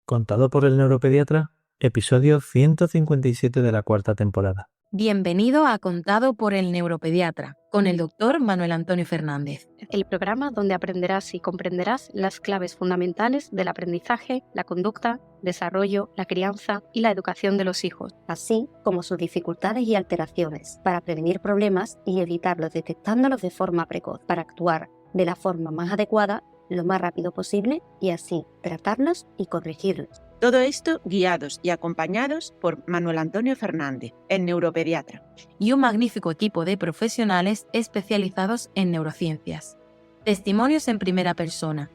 Contado por el neuropediatra, episodio 157 de la cuarta temporada. Bienvenido a Contado por el neuropediatra, con el doctor Manuel Antonio Fernández. El programa donde aprenderás y comprenderás las claves fundamentales del aprendizaje, la conducta, desarrollo, la crianza y la educación de los hijos, así como sus dificultades y alteraciones, para prevenir problemas y evitarlos detectándolos de forma precoz, para actuar de la forma más adecuada lo más rápido posible y así tratarlos y corregirlos. Todo esto guiados y acompañados por Manuel Antonio Fernández, el neuropediatra. Y un magnífico equipo de profesionales especializados en neurociencias. Testimonios en primera persona.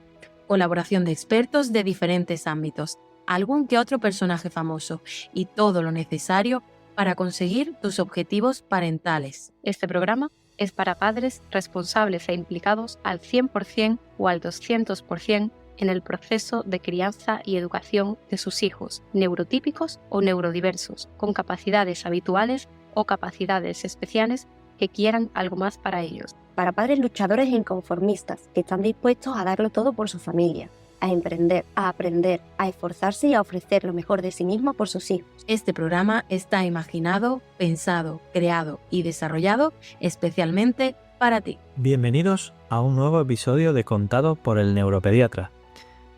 Colaboración de expertos de diferentes ámbitos. Algún que otro personaje famoso. Y todo lo necesario para conseguir tus objetivos parentales. Este programa es para padres responsables e implicados al 100% o al 200% en el proceso de crianza y educación de sus hijos, neurotípicos o neurodiversos, con capacidades habituales o capacidades especiales que quieran algo más para ellos. Para padres luchadores e inconformistas que están dispuestos a darlo todo por su familia, a emprender, a aprender, a esforzarse y a ofrecer lo mejor de sí mismo por sus hijos. Este programa está imaginado, pensado, creado y desarrollado especialmente para ti. Bienvenidos a un nuevo episodio de Contado por el neuropediatra.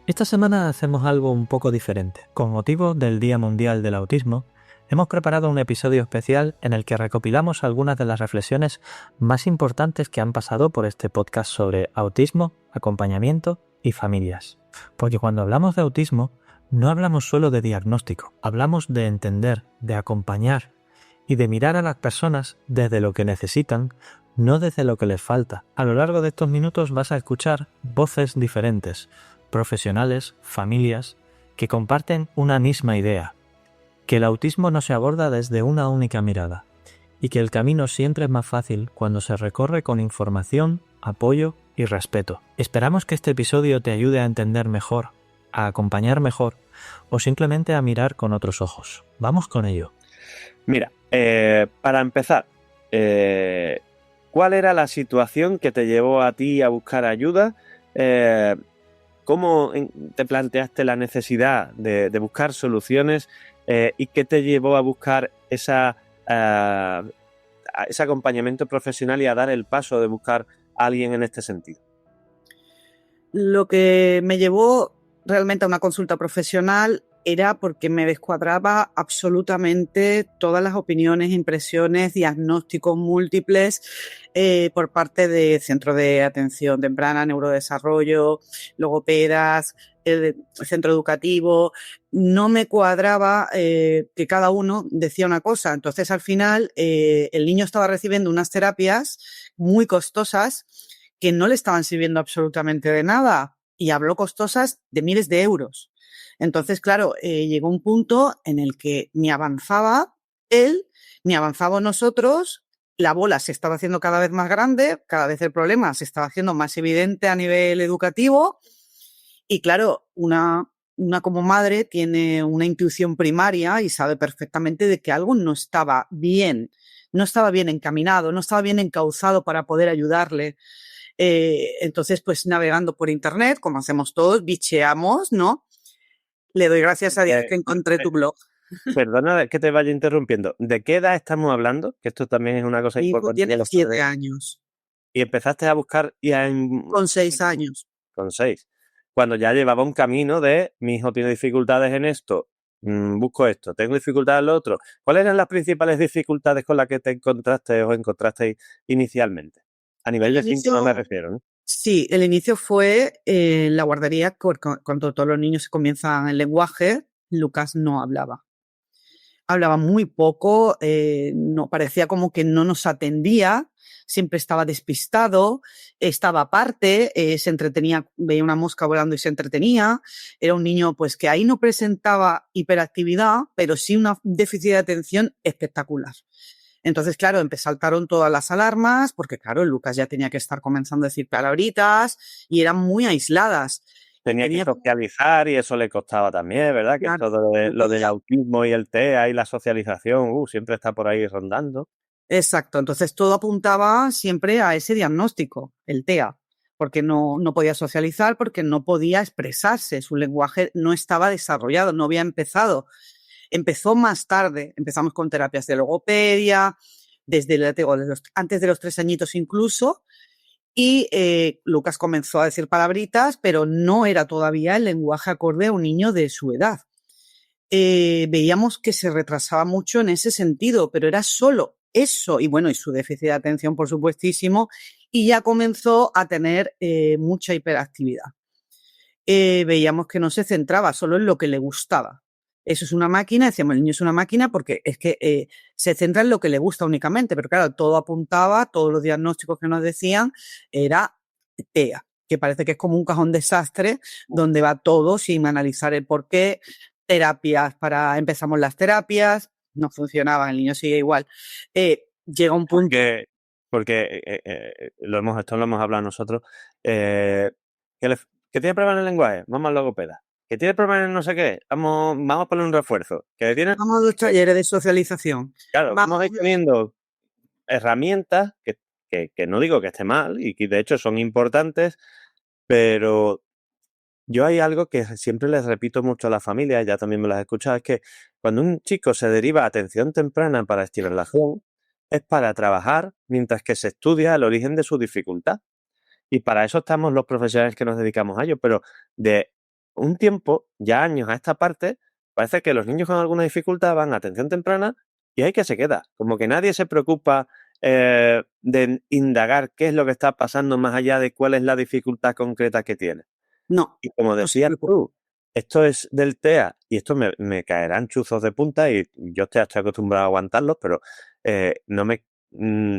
Esta semana hacemos algo un poco diferente. Con motivo del Día Mundial del Autismo, hemos preparado un episodio especial en el que recopilamos algunas de las reflexiones más importantes que han pasado por este podcast sobre autismo, acompañamiento y familias. Porque cuando hablamos de autismo, no hablamos solo de diagnóstico, hablamos de entender, de acompañar y de mirar a las personas desde lo que necesitan, no desde lo que les falta. A lo largo de estos minutos vas a escuchar voces diferentes, profesionales, familias, que comparten una misma idea, que el autismo no se aborda desde una única mirada y que el camino siempre es más fácil cuando se recorre con información, apoyo y respeto. Esperamos que este episodio te ayude a entender mejor, a acompañar mejor o simplemente a mirar con otros ojos. Vamos con ello. Mira, para empezar, ¿cuál era la situación que te llevó a ti a buscar ayuda? ¿Cómo te planteaste la necesidad de buscar soluciones y qué te llevó a buscar ese acompañamiento profesional y a dar el paso de buscar a alguien en este sentido? Lo que me llevó realmente a una consulta profesional era porque me descuadraba absolutamente todas las opiniones, impresiones, diagnósticos múltiples por parte de Centro de Atención Temprana, Neurodesarrollo, logopedas, el centro educativo. No me cuadraba que cada uno decía una cosa. Entonces, al final, el niño estaba recibiendo unas terapias muy costosas que no le estaban sirviendo absolutamente de nada. Y habló costosas de miles de euros. Entonces, claro, llegó un punto en el que ni avanzaba él, ni avanzamos nosotros, la bola se estaba haciendo cada vez más grande, cada vez el problema se estaba haciendo más evidente a nivel educativo y, claro, una como madre tiene una intuición primaria y sabe perfectamente de que algo no estaba bien encaminado, no estaba bien encauzado para poder ayudarle. Entonces, pues navegando por internet, como hacemos todos, bicheamos, ¿no? Le doy gracias a Dios que encontré tu blog. Perdona que te vaya interrumpiendo. ¿De qué edad estamos hablando? Que esto también es una cosa importante. Tiene 7 años. Y empezaste a buscar ya con 6 años. Con 6. Cuando ya llevaba un camino de mi hijo tiene dificultades en esto, busco esto, tengo dificultades en lo otro. ¿Cuáles eran las principales dificultades con las que te encontrasteis inicialmente? A nivel de síntomas me refiero, ¿no? Sí, el inicio fue la guardería, cuando todos los niños comienzan el lenguaje. Lucas no hablaba. Hablaba muy poco, no, parecía como que no nos atendía, siempre estaba despistado, estaba aparte, se entretenía, veía una mosca volando y se entretenía. Era un niño pues que ahí no presentaba hiperactividad, pero sí un déficit de atención espectacular. Entonces, claro, saltaron todas las alarmas porque, claro, Lucas ya tenía que estar comenzando a decir palabritas y eran muy aisladas. Tenía que socializar y eso le costaba también, ¿verdad? Que claro, todo lo del autismo y el TEA y la socialización, siempre está por ahí rondando. Exacto, entonces todo apuntaba siempre a ese diagnóstico, el TEA. porque no podía socializar, porque no podía expresarse, su lenguaje no estaba desarrollado, no había empezado. Empezó más tarde, empezamos con terapias de logopedia, antes de los 3 añitos incluso, y Lucas comenzó a decir palabritas, pero no era todavía el lenguaje acorde a un niño de su edad. Veíamos que se retrasaba mucho en ese sentido, pero era solo eso, y bueno, y su déficit de atención, por supuestísimo, y ya comenzó a tener mucha hiperactividad. Veíamos que no se centraba solo en lo que le gustaba. Eso es una máquina, decíamos, el niño es una máquina porque es que se centra en lo que le gusta únicamente, pero claro, todo apuntaba, todos los diagnósticos que nos decían era TEA, que parece que es como un cajón desastre donde va todo sin analizar el por qué. Empezamos las terapias, no funcionaban, el niño sigue igual. Llega un punto... Porque esto lo hemos hablado nosotros, que tiene problemas en el lenguaje, vamos al logopeda. Que tiene problemas en no sé qué, vamos a poner un refuerzo. Vamos a los talleres de socialización. Claro, vamos a ir teniendo herramientas que no digo que esté mal y que de hecho son importantes, pero yo hay algo que siempre les repito mucho a las familias, ya también me las he escuchado, es que cuando un chico se deriva a atención temprana para estimulación, es para trabajar mientras que se estudia el origen de su dificultad. Y para eso estamos los profesionales que nos dedicamos a ello, pero de un tiempo, ya años a esta parte, parece que los niños con alguna dificultad van a atención temprana y ahí que se queda. Como que nadie se preocupa de indagar qué es lo que está pasando más allá de cuál es la dificultad concreta que tiene. No. Y como decías tú, esto es del TEA y esto me caerán chuzos de punta y yo estoy acostumbrado a aguantarlos, pero no me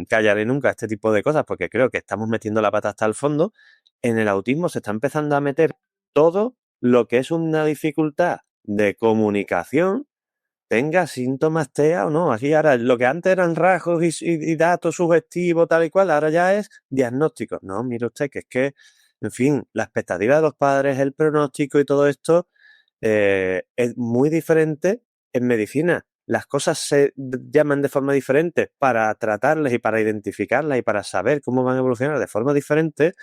callaré nunca este tipo de cosas porque creo que estamos metiendo la pata hasta el fondo. En el autismo se está empezando a meter todo lo que es una dificultad de comunicación, tenga síntomas TEA o no. Aquí ahora lo que antes eran rasgos y datos sugestivos tal y cual, ahora ya es diagnóstico. No, mire usted que es que, en fin, la expectativa de los padres, el pronóstico y todo esto es muy diferente en medicina. Las cosas se llaman de forma diferente para tratarlas y para identificarlas y para saber cómo van a evolucionar de forma diferente.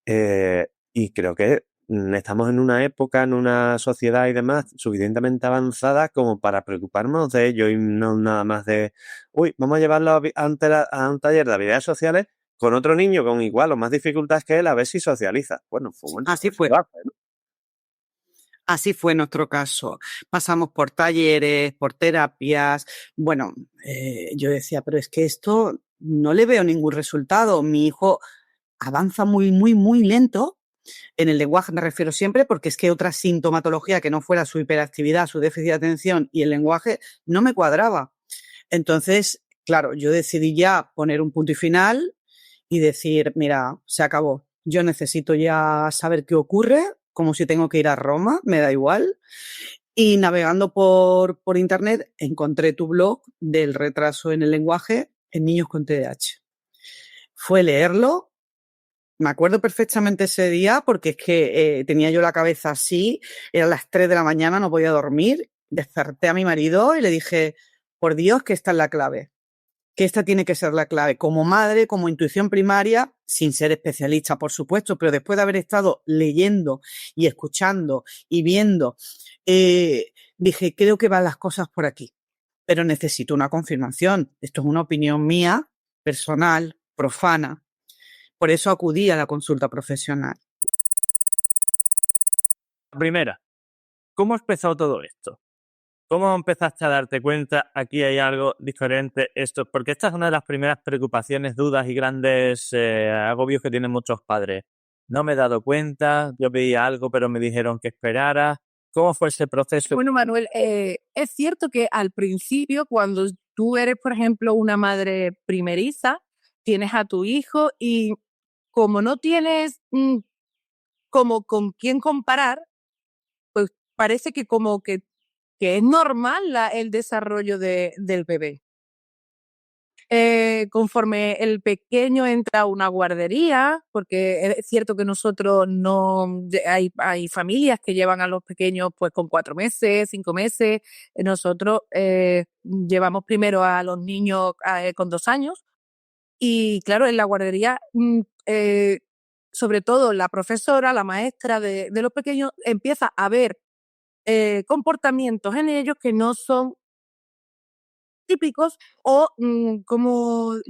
Y creo que estamos en una época, en una sociedad y demás suficientemente avanzada como para preocuparnos de ello y no nada más de, vamos a llevarlo a un taller de habilidades sociales con otro niño con igual o más dificultades que él a ver si socializa. Bueno, así fue. Así fue nuestro caso. Pasamos por talleres, por terapias. Bueno, yo decía, pero es que esto no le veo ningún resultado. Mi hijo avanza muy, muy, muy lento. En el lenguaje me refiero siempre porque es que otra sintomatología que no fuera su hiperactividad, su déficit de atención y el lenguaje no me cuadraba. Entonces, claro, yo decidí ya poner un punto y final y decir, mira, se acabó. Yo necesito ya saber qué ocurre, como si tengo que ir a Roma, me da igual. Y navegando por internet encontré tu blog del retraso en el lenguaje en niños con TDAH. Fue leerlo. Me acuerdo perfectamente ese día porque es que tenía yo la cabeza así, eran las 3 de la mañana, no podía dormir, desperté a mi marido y le dije, por Dios, que esta es la clave, que esta tiene que ser la clave. Como madre, como intuición primaria, sin ser especialista, por supuesto, pero después de haber estado leyendo y escuchando y viendo, dije, creo que van las cosas por aquí, pero necesito una confirmación. Esto es una opinión mía, personal, profana. Por eso acudí a la consulta profesional. Primera, ¿cómo empezó todo esto? ¿Cómo empezaste a darte cuenta? Aquí hay algo diferente. Porque esta es una de las primeras preocupaciones, dudas y grandes agobios que tienen muchos padres. No me he dado cuenta, yo veía algo, pero me dijeron que esperara. ¿Cómo fue ese proceso? Bueno, Manuel, es cierto que al principio, cuando tú eres, por ejemplo, una madre primeriza, tienes a tu hijo y como no tienes como con quién comparar, pues parece que como que es normal el desarrollo del bebé. Conforme el pequeño entra a una guardería, porque es cierto que nosotros hay familias que llevan a los pequeños pues con 4 meses, 5 meses. Nosotros llevamos primero a los niños con 2 años y claro, en la guardería sobre todo la profesora, la maestra de los pequeños, empieza a ver comportamientos en ellos que no son típicos o, ¿cómo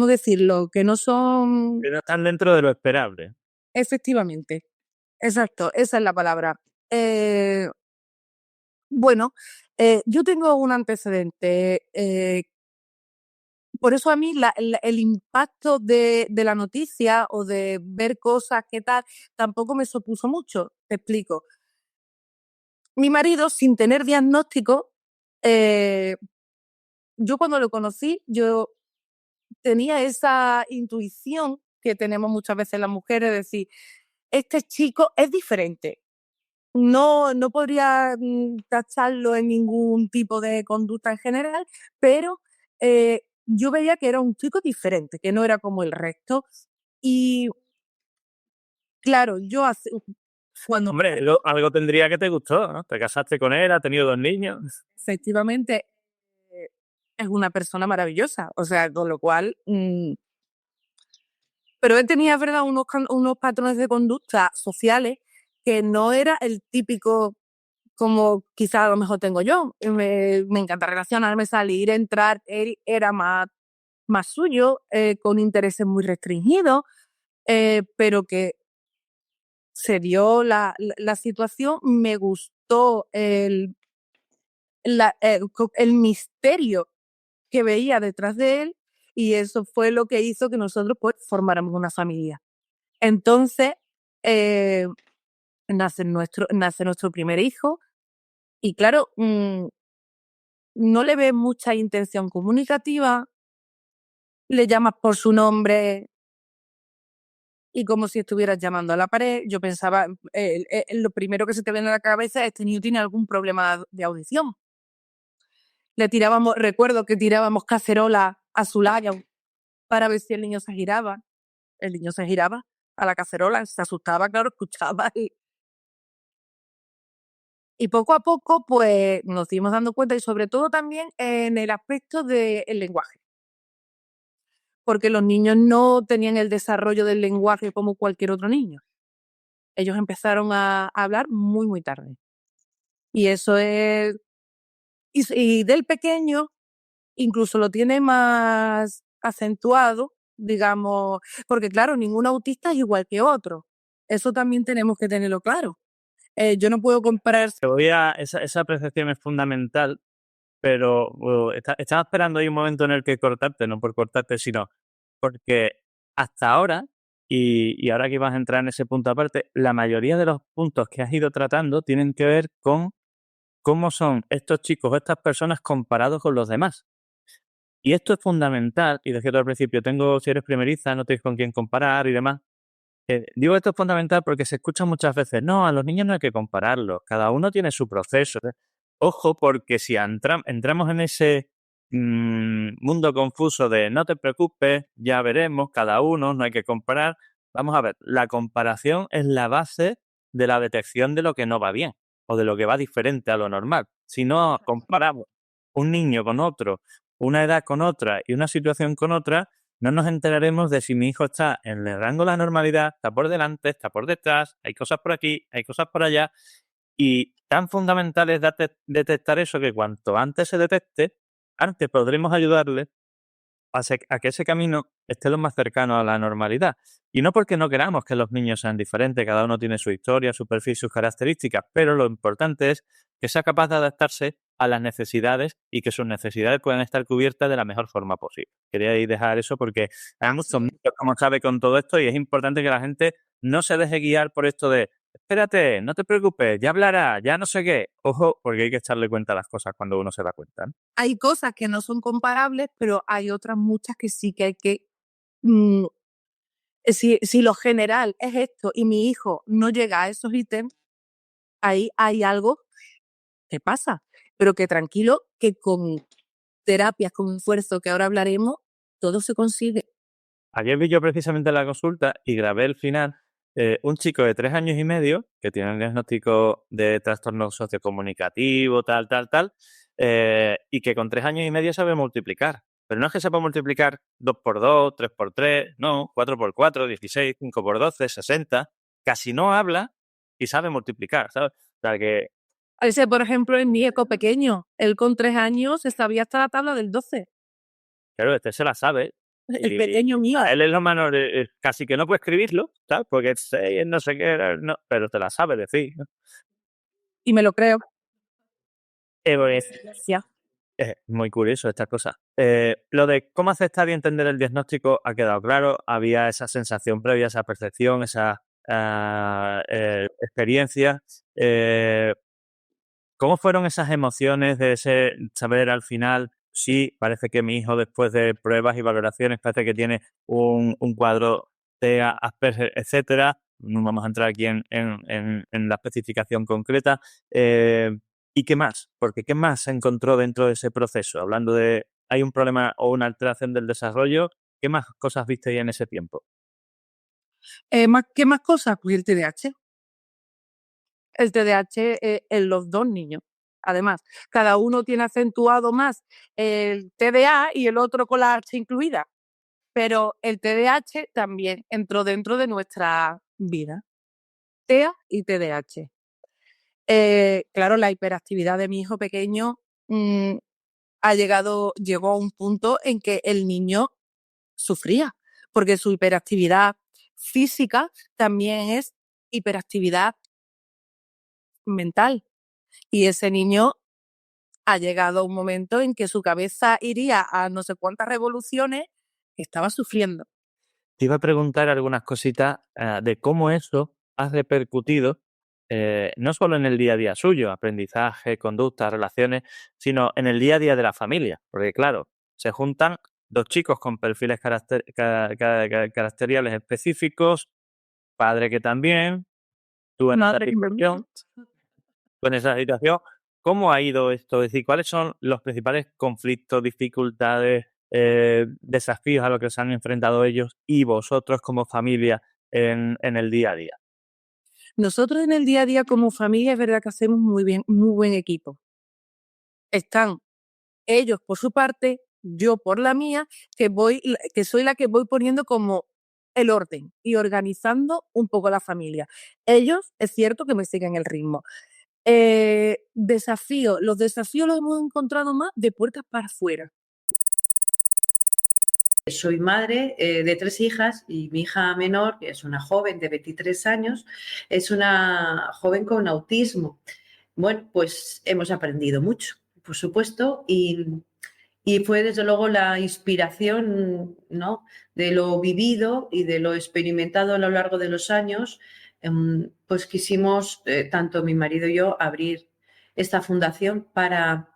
decirlo? Que no son... Que no están dentro de lo esperable. Efectivamente, exacto, esa es la palabra. Bueno, yo tengo un antecedente. Por eso a mí el impacto de la noticia o de ver cosas que tal, tampoco me supuso mucho. Te explico. Mi marido, sin tener diagnóstico, yo cuando lo conocí, yo tenía esa intuición que tenemos muchas veces las mujeres, de decir, este chico es diferente. No podría tacharlo en ningún tipo de conducta en general, pero yo veía que era un chico diferente, que no era como el resto. Y claro, cuando Hombre, algo tendría que te gustó, ¿no? Te casaste con él, has tenido 2 niños. efectivamente es una persona maravillosa, o sea, con lo cual... pero él tenía, es verdad, unos patrones de conducta sociales que no era el típico como quizá a lo mejor tengo yo. Me encanta relacionarme, salir, entrar. Él era más suyo, con intereses muy restringidos, pero que se dio la situación. Me gustó el misterio que veía detrás de él, y eso fue lo que hizo que nosotros pues formáramos una familia. Entonces, nace nuestro primer hijo, y claro, no le ves mucha intención comunicativa, le llamas por su nombre y como si estuvieras llamando a la pared. Yo pensaba, lo primero que se te viene a la cabeza es: este niño tiene algún problema de audición. Recuerdo que tirábamos cacerola a su lado para ver si el niño se giraba. El niño se giraba a la cacerola, se asustaba, claro, escuchaba, y poco a poco pues nos dimos dando cuenta, y sobre todo también en el aspecto del lenguaje, porque los niños no tenían el desarrollo del lenguaje como cualquier otro niño. Ellos empezaron a hablar muy, muy tarde. Y eso es... Y del pequeño incluso lo tiene más acentuado, digamos, porque claro, ningún autista es igual que otro. Eso también tenemos que tenerlo claro. Yo no puedo comparar... Esa apreciación es fundamental, pero estaba esperando ahí un momento en el que cortarte, no por cortarte, sino porque hasta ahora, y ahora que vas a entrar en ese punto aparte, la mayoría de los puntos que has ido tratando tienen que ver con cómo son estos chicos o estas personas comparados con los demás. Y esto es fundamental, y decía tú al principio, si eres primeriza, no tienes con quién comparar y demás. Digo esto es fundamental porque se escucha muchas veces: no, a los niños no hay que compararlos, cada uno tiene su proceso. Ojo, porque si entramos en ese mundo confuso de no te preocupes, ya veremos, cada uno, no hay que comparar. Vamos a ver, la comparación es la base de la detección de lo que no va bien o de lo que va diferente a lo normal. Si no comparamos un niño con otro, una edad con otra y una situación con otra, no nos enteraremos de si mi hijo está en el rango de la normalidad, está por delante, está por detrás, hay cosas por aquí, hay cosas por allá. Y tan fundamental es detectar eso, que cuanto antes se detecte, antes podremos ayudarle a que ese camino esté lo más cercano a la normalidad. Y no porque no queramos que los niños sean diferentes, cada uno tiene su historia, su perfil, sus características, pero lo importante es que sea capaz de adaptarse a las necesidades y que sus necesidades puedan estar cubiertas de la mejor forma posible. Quería ahí dejar eso porque hay muchos mitos, como sabe, con todo esto, y es importante que la gente no se deje guiar por esto de: espérate, no te preocupes, ya hablará, ya no sé qué. Ojo, porque hay que echarle cuenta a las cosas cuando uno se da cuenta, ¿no? Hay cosas que no son comparables, pero hay otras muchas que sí que hay que... si lo general es esto y mi hijo no llega a esos ítems, ahí hay algo que pasa. Pero que tranquilo, que con terapias, con esfuerzo, que ahora hablaremos, todo se consigue. Ayer vi yo precisamente la consulta y grabé el final. Un chico de 3 años y medio que tiene un diagnóstico de trastorno sociocomunicativo, tal, y que con 3 años y medio sabe multiplicar. Pero no es que sepa multiplicar 2 por 2, 3 por 3, no, 4 por 4, 16, 5 por 12, 60. Casi no habla y sabe multiplicar, ¿sabes? O sea que, Ese, por ejemplo, es mi eco pequeño. Él con 3 años se sabía hasta la tabla del 12. claro, este se la sabe. El Y pequeño mío. a él es lo menos, casi que no puede escribirlo, ¿sabes? Porque es 6, no sé qué, no, pero te la sabe decir, ¿no? Y me lo creo. Pues, Ya. muy curioso esta cosa. Lo de cómo aceptar y entender el diagnóstico ha quedado claro. Había esa sensación previa, esa percepción, esa experiencia. ¿Cómo fueron esas emociones de saber al final, sí, parece que mi hijo después de pruebas y valoraciones parece que tiene un cuadro TEA, Asperger, etcétera? No vamos a entrar aquí en la especificación concreta. ¿Y qué más? Porque ¿qué más se encontró dentro de ese proceso? Hablando de, hay un problema o una alteración del desarrollo, ¿qué más cosas viste ahí en ese tiempo? ¿Qué más cosas? Pues el TDAH. El TDAH en los 2 niños. Además, cada uno tiene acentuado más el TDA y el otro con la H incluida. Pero el TDAH también entró dentro de nuestra vida. TEA y TDAH. Claro, la hiperactividad de mi hijo pequeño llegó a un punto en que el niño sufría, porque su hiperactividad física también es hiperactividad mental. Y ese niño ha llegado a un momento en que su cabeza iría a no sé cuántas revoluciones, estaba sufriendo. Te iba a preguntar algunas cositas de cómo eso ha repercutido no solo en el día a día suyo, aprendizaje, conducta, relaciones, sino en el día a día de la familia. Porque claro, se juntan 2 chicos con perfiles caracteriales específicos, padre que también, tú en esa Madre que me situación, ¿cómo ha ido esto? Es decir, ¿cuáles son los principales conflictos, dificultades, desafíos a los que se han enfrentado ellos y vosotros como familia en el día a día? Nosotros en el día a día como familia es verdad que hacemos muy buen equipo. Están ellos por su parte, yo por la mía, que soy la que voy poniendo como el orden y organizando un poco la familia. Ellos, es cierto que me siguen el ritmo. Los desafíos los hemos encontrado más de puertas para afuera. Soy madre de 3 hijas y mi hija menor, que es una joven de 23 años, es una joven con autismo. Bueno, pues hemos aprendido mucho, por supuesto, y fue desde luego la inspiración, ¿no?, de lo vivido y de lo experimentado a lo largo de los años. Pues quisimos, tanto mi marido y yo, abrir esta fundación para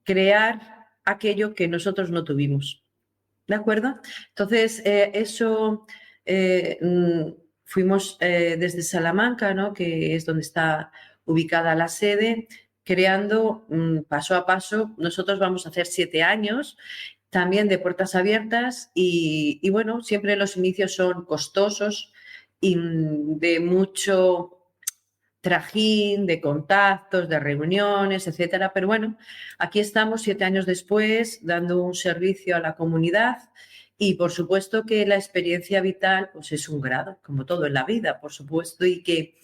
crear aquello que nosotros no tuvimos. ¿De acuerdo? Entonces, fuimos desde Salamanca, ¿no?, que es donde está ubicada la sede, creando paso a paso. Nosotros vamos a hacer 7 años también de puertas abiertas y bueno, siempre los inicios son costosos y de mucho trajín, de contactos, de reuniones, etcétera. Pero bueno, aquí estamos 7 años después dando un servicio a la comunidad y por supuesto que la experiencia vital pues es un grado, como todo en la vida, por supuesto, y que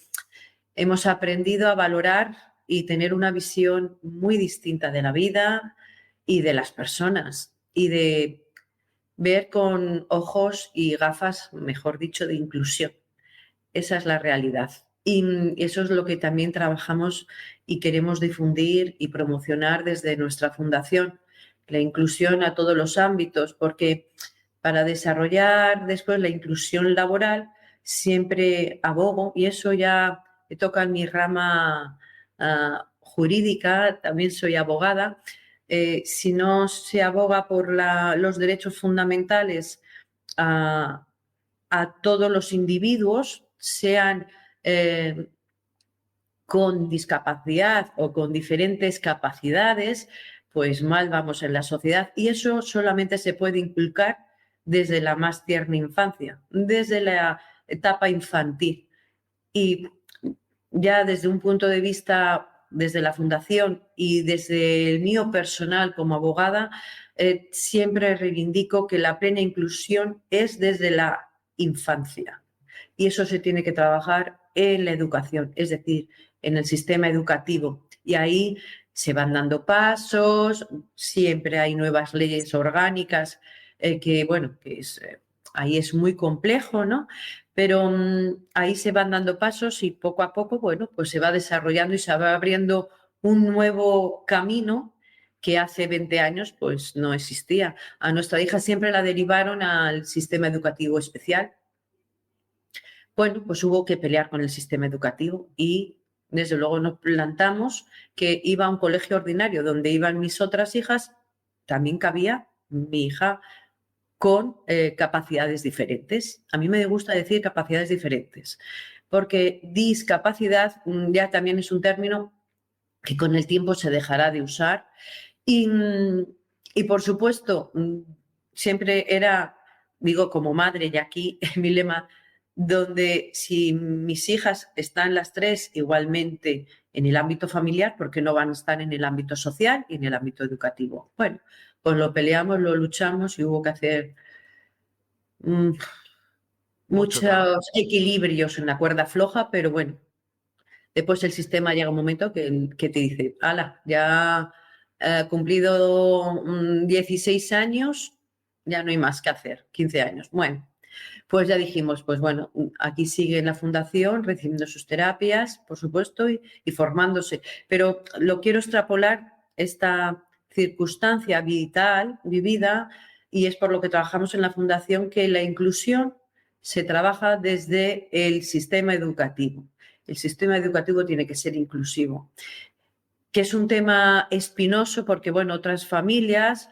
hemos aprendido a valorar y tener una visión muy distinta de la vida y de las personas y de ver con ojos y gafas, mejor dicho, de inclusión. Esa es la realidad. Y eso es lo que también trabajamos y queremos difundir y promocionar desde nuestra fundación, la inclusión a todos los ámbitos, porque para desarrollar después la inclusión laboral siempre abogo, y eso ya me toca en mi rama jurídica, también soy abogada, si no se aboga por los derechos fundamentales a todos los individuos, sean con discapacidad o con diferentes capacidades, pues mal vamos en la sociedad. Y eso solamente se puede inculcar desde la más tierna infancia, desde la etapa infantil. Y ya desde un punto de vista desde la Fundación y desde el mío personal como abogada, siempre reivindico que la plena inclusión es desde la infancia. Y eso se tiene que trabajar en la educación, es decir, en el sistema educativo. Y ahí se van dando pasos, siempre hay nuevas leyes orgánicas ahí es muy complejo, ¿no? Pero ahí se van dando pasos y poco a poco, bueno, pues se va desarrollando y se va abriendo un nuevo camino que hace 20 años pues no existía. A nuestra hija siempre la derivaron al sistema educativo especial. Bueno, pues hubo que pelear con el sistema educativo y desde luego nos plantamos que iba a un colegio ordinario donde iban mis otras hijas, también cabía mi hija con capacidades diferentes. A mí me gusta decir capacidades diferentes, porque discapacidad ya también es un término que con el tiempo se dejará de usar y por supuesto, siempre era, digo como madre, y aquí mi lema, donde si mis hijas están las tres igualmente en el ámbito familiar, ¿por qué no van a estar en el ámbito social y en el ámbito educativo? Bueno, pues lo peleamos, lo luchamos y hubo que hacer muchos equilibrios en la cuerda floja, pero bueno, después el sistema llega un momento que te dice, ala, ya cumplido 16 años, ya no hay más que hacer, 15 años. Bueno, pues ya dijimos, pues bueno, aquí sigue en la fundación recibiendo sus terapias, por supuesto, y formándose. Pero lo quiero extrapolar esta circunstancia vital, vivida, y es por lo que trabajamos en la fundación, que la inclusión se trabaja desde el sistema educativo. El sistema educativo tiene que ser inclusivo, que es un tema espinoso porque, bueno, otras familias,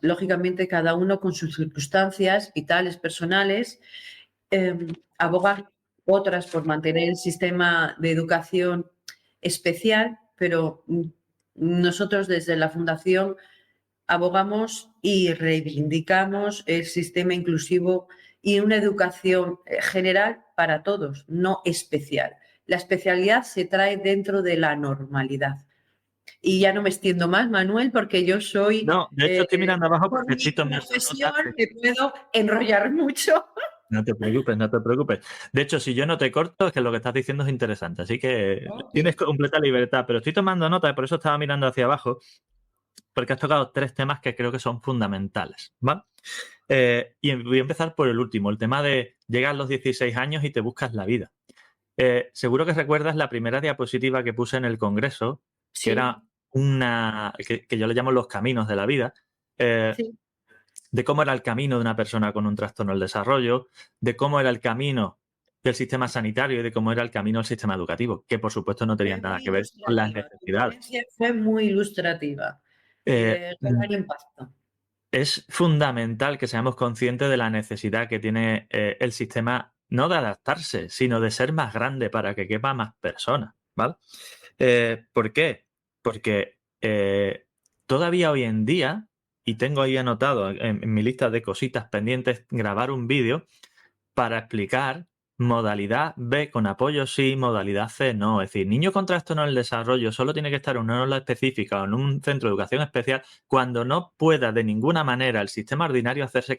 lógicamente cada uno con sus circunstancias vitales, personales, abogan otras por mantener el sistema de educación especial, pero nosotros desde la Fundación abogamos y reivindicamos el sistema inclusivo y una educación general para todos, no especial. La especialidad se trae dentro de la normalidad. Y ya no me extiendo más, Manuel, porque yo soy... No, de hecho estoy mirando abajo porque estoy tomando profesión, notas. me puedo enrollar mucho. No te preocupes, no te preocupes. De hecho, si yo no te corto, es que lo que estás diciendo es interesante, así que tienes completa libertad, pero estoy tomando nota y por eso estaba mirando hacia abajo, porque has tocado 3 temas que creo que son fundamentales, ¿vale? Y voy a empezar por el último, el tema de llegar a los 16 años y te buscas la vida. Seguro que recuerdas la primera diapositiva que puse en el Congreso, Sí. que era que yo le llamo los caminos de la vida, Sí. de cómo era el camino de una persona con un trastorno del desarrollo, de cómo era el camino del sistema sanitario y de cómo era el camino del sistema educativo, que por supuesto no tenían nada que ver con las necesidades. Fue muy ilustrativa. De gran impacto. Es fundamental que seamos conscientes de la necesidad que tiene el sistema, no de adaptarse, sino de ser más grande para que quepa más personas, ¿vale? ¿Por qué? Porque todavía hoy en día, y tengo ahí anotado en mi lista de cositas pendientes, grabar un vídeo para explicar modalidad B con apoyo sí, modalidad C no. Es decir, niño con trastorno del desarrollo solo tiene que estar en una aula específica o en un centro de educación especial cuando no pueda de ninguna manera el sistema ordinario hacerse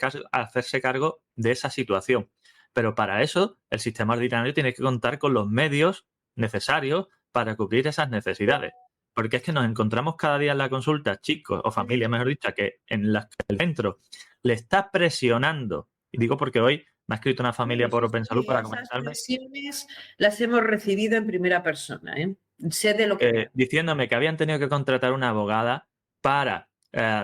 cargo de esa situación. Pero para eso el sistema ordinario tiene que contar con los medios necesarios para cubrir esas necesidades. Porque es que nos encontramos cada día en la consulta, chicos o familias, mejor dicho, que en el centro le está presionando. Y digo porque hoy me ha escrito una familia por Open Salud para comentarme. Esas presiones las hemos recibido en primera persona. Sé de lo que... Diciéndome que habían tenido que contratar una abogada para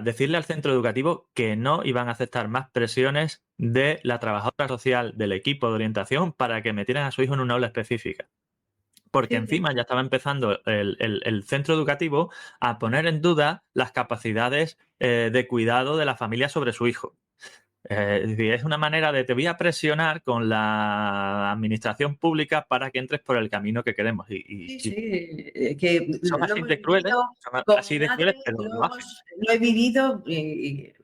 decirle al centro educativo que no iban a aceptar más presiones de la trabajadora social del equipo de orientación para que metieran a su hijo en una aula específica. Porque encima ya estaba empezando el centro educativo a poner en duda las capacidades de cuidado de la familia sobre su hijo. Es decir, es una manera de te voy a presionar con la administración pública para que entres por el camino que queremos. Que son así de crueles, pero lo hacen. Lo he vivido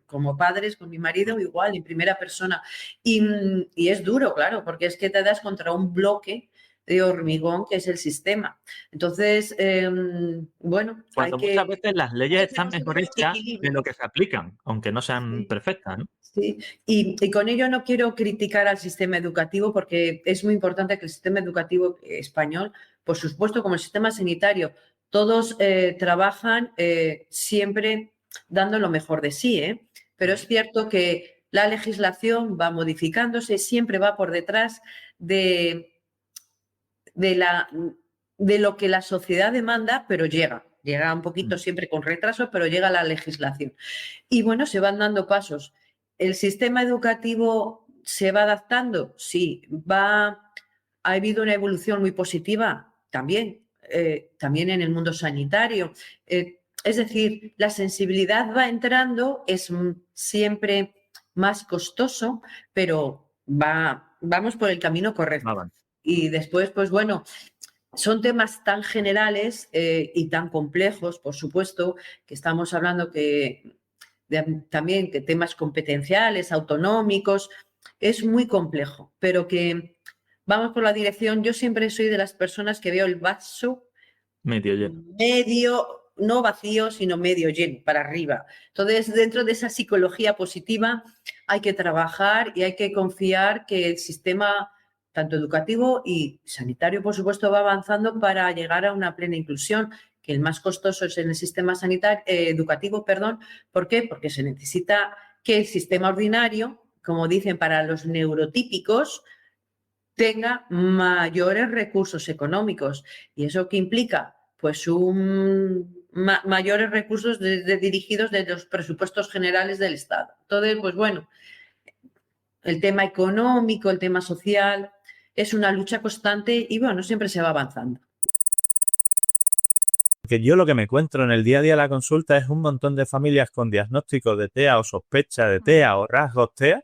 como padres, con mi marido, igual, en primera persona. Y es duro, claro, porque es que te das contra un bloque de hormigón que es el sistema. Entonces, bueno, hay Cuando que... muchas veces las leyes están tenemos que mejor tener un hechas de equilibrio. lo que se aplican, aunque no sean Sí. perfectas, ¿no? Sí, y con ello no quiero criticar al sistema educativo porque es muy importante que el sistema educativo español, por supuesto, como el sistema sanitario, todos trabajan siempre dando lo mejor de sí, ¿eh? Pero es cierto que la legislación va modificándose, siempre va por detrás de, de, la, de lo que la sociedad demanda, pero llega un poquito siempre con retraso, pero llega la legislación. Y bueno, se van dando pasos. ¿El sistema educativo se va adaptando? Sí. ¿Ha habido una evolución muy positiva? También. También en el mundo sanitario. Es decir, la sensibilidad va entrando, es siempre más costoso, pero vamos por el camino correcto. Y después, pues bueno, son temas tan generales y tan complejos, por supuesto, que estamos hablando también que temas competenciales, autonómicos, es muy complejo, pero que vamos por la dirección. Yo siempre soy de las personas que veo el vaso Medio lleno. no vacío, sino medio lleno, para arriba. Entonces, dentro de esa psicología positiva hay que trabajar y hay que confiar que el sistema, tanto educativo y sanitario, por supuesto, va avanzando para llegar a una plena inclusión, que el más costoso es en el sistema educativo, perdón. ¿Por qué? Porque se necesita que el sistema ordinario, como dicen para los neurotípicos, tenga mayores recursos económicos. ¿Y eso qué implica? Pues mayores recursos dirigidos de los presupuestos generales del Estado. Entonces, pues bueno, el tema económico, el tema social, es una lucha constante y bueno, siempre se va avanzando. Que yo lo que me encuentro en el día a día de la consulta es un montón de familias con diagnósticos de TEA o sospecha de TEA o rasgos TEA,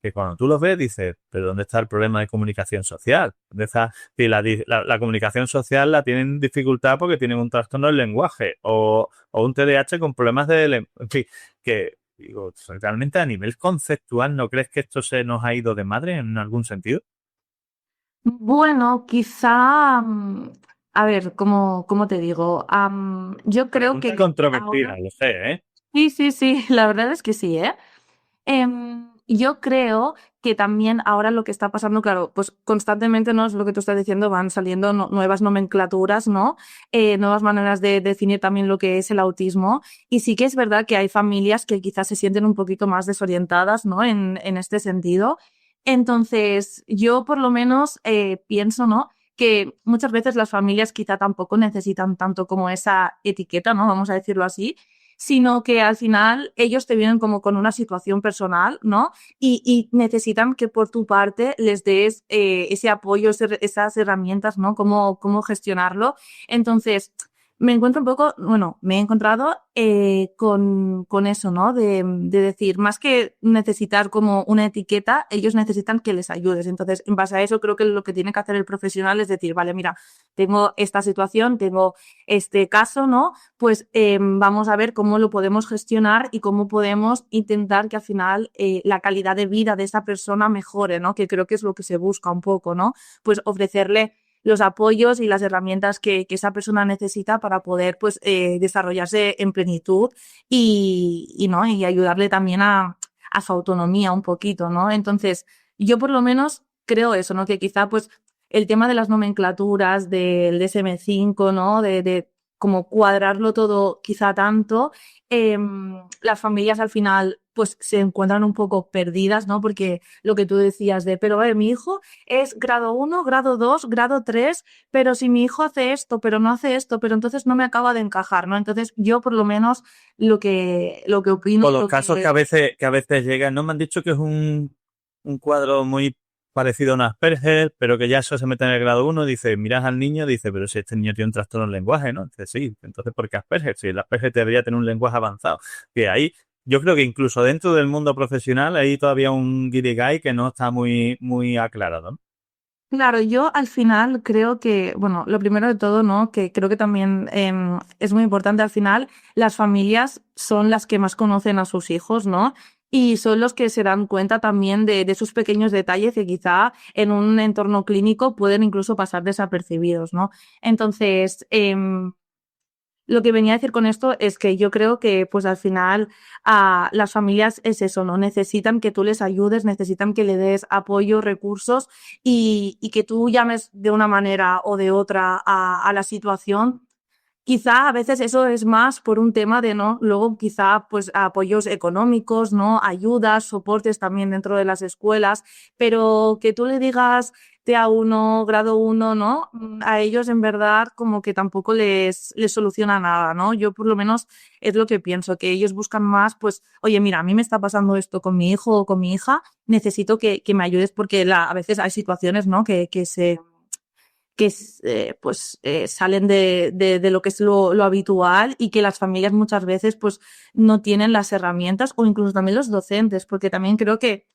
que cuando tú los ves dices, pero ¿dónde está el problema de comunicación social? ¿Dónde está? Si la comunicación social la tienen dificultad porque tienen un trastorno del lenguaje o un TDAH con problemas de... En fin, que digo, realmente a nivel conceptual, ¿no crees que esto se nos ha ido de madre en algún sentido? Bueno, quizá, a ver, ¿cómo te digo? Yo creo Pregunta que controvertida, ahora... lo sé, ¿eh? Sí, la verdad es que sí, ¿eh? Yo creo que también ahora lo que está pasando, claro, pues constantemente, ¿no? Es lo que tú estás diciendo, van saliendo nuevas nomenclaturas, ¿no? Nuevas maneras de definir también lo que es el autismo. Y sí que es verdad que hay familias que quizás se sienten un poquito más desorientadas, ¿no? En este sentido. Entonces, yo por lo menos pienso, ¿no? Que muchas veces las familias quizá tampoco necesitan tanto como esa etiqueta, ¿no? Vamos a decirlo así, sino que al final ellos te vienen como con una situación personal, ¿no? Y necesitan que por tu parte les des ese apoyo, esas herramientas, ¿no? Cómo gestionarlo. Entonces, me encuentro un poco, bueno, me he encontrado con eso, ¿no? De decir, más que necesitar como una etiqueta, ellos necesitan que les ayudes. Entonces, en base a eso, creo que lo que tiene que hacer el profesional es decir, vale, mira, tengo esta situación, tengo este caso, ¿no? Pues vamos a ver cómo lo podemos gestionar y cómo podemos intentar que al final la calidad de vida de esa persona mejore, ¿no? Que creo que es lo que se busca un poco, ¿no? Pues ofrecerle los apoyos y las herramientas que esa persona necesita para poder pues desarrollarse en plenitud ¿no? Y ayudarle también a su autonomía un poquito, ¿no? Entonces, yo por lo menos creo eso, ¿no? Que quizá pues el tema de las nomenclaturas del DSM-5, ¿no? De como cuadrarlo todo quizá tanto, las familias al final pues se encuentran un poco perdidas, ¿no? Porque lo que tú decías pero mi hijo es grado 1, grado 2, grado 3, pero si mi hijo hace esto, pero no hace esto, pero entonces no me acaba de encajar, ¿no? Entonces yo por lo menos lo que opino... Con los casos que a veces llegan, ¿no? Me han dicho que es un cuadro muy parecido a un Asperger, pero que ya eso se mete en el grado 1, dice, miras al niño, dice, pero si este niño tiene un trastorno del lenguaje, ¿no? Dice, sí, entonces ¿por qué Asperger? Si el Asperger debería tener un lenguaje avanzado. Que ahí, yo creo que incluso dentro del mundo profesional hay todavía un guirigay que no está muy aclarado, ¿no? Claro, yo al final creo que, bueno, lo primero de todo, ¿no? Que creo que también es muy importante al final, las familias son las que más conocen a sus hijos, ¿no? y son los que se dan cuenta también de esos pequeños detalles que quizá en un entorno clínico pueden incluso pasar desapercibidos, ¿no? Entonces, lo que venía a decir con esto es que yo creo que pues al final las familias es eso, ¿no? Necesitan que tú les ayudes, necesitan que le des apoyo, recursos y que tú llames de una manera o de otra a la situación. Quizá a veces eso es más por un tema de, ¿no? Luego quizá pues apoyos económicos, ¿no? Ayudas, soportes también dentro de las escuelas, pero que tú le digas TA1, grado 1, ¿no? A ellos en verdad como que tampoco les soluciona nada, ¿no? Yo por lo menos es lo que pienso, que ellos buscan más, pues, oye, mira, a mí me está pasando esto con mi hijo o con mi hija, necesito que me ayudes porque a veces hay situaciones, ¿no? Que salen de lo que es lo habitual y que las familias muchas veces pues no tienen las herramientas o incluso también los docentes, porque también creo que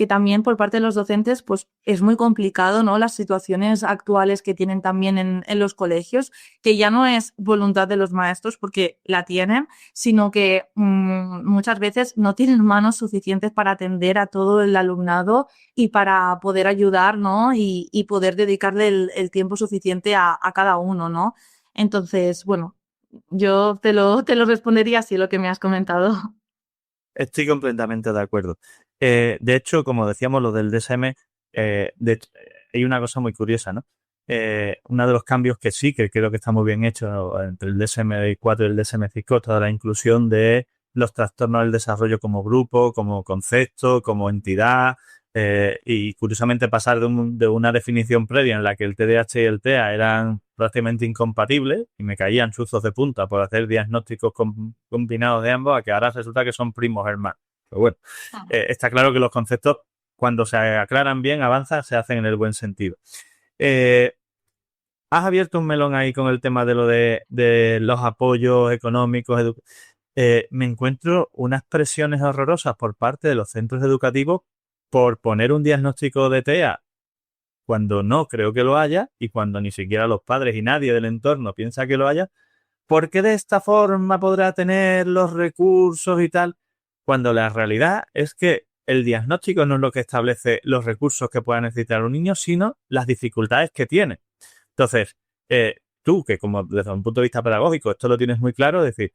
también por parte de los docentes pues es muy complicado, ¿no? Las situaciones actuales que tienen también en los colegios, que ya no es voluntad de los maestros porque la tienen, sino que muchas veces no tienen manos suficientes para atender a todo el alumnado y para poder ayudar, ¿no? Y poder dedicarle el tiempo suficiente a cada uno, ¿no? Entonces, bueno, yo te lo respondería así lo que me has comentado. Estoy completamente de acuerdo. De hecho, como decíamos, lo del DSM, hay una cosa muy curiosa, ¿no? Uno de los cambios que sí, que creo que está muy bien hecho, ¿no? Entre el DSM-4 y el DSM-5, toda la inclusión de los trastornos del desarrollo como grupo, como concepto, como entidad, y curiosamente pasar de una definición previa en la que el TDAH y el TEA eran prácticamente incompatibles y me caían chuzos de punta por hacer diagnósticos combinados de ambos, a que ahora resulta que son primos hermanos. Pero bueno, está claro que los conceptos, cuando se aclaran bien, avanzan, se hacen en el buen sentido. Has abierto un melón ahí con el tema de lo de los apoyos económicos. Me encuentro unas presiones horrorosas por parte de los centros educativos por poner un diagnóstico de TEA cuando no creo que lo haya y cuando ni siquiera los padres y nadie del entorno piensa que lo haya, porque de esta forma podrá tener los recursos y tal, cuando la realidad es que el diagnóstico no es lo que establece los recursos que pueda necesitar un niño, sino las dificultades que tiene. Entonces, tú, que como desde un punto de vista pedagógico esto lo tienes muy claro, es decir,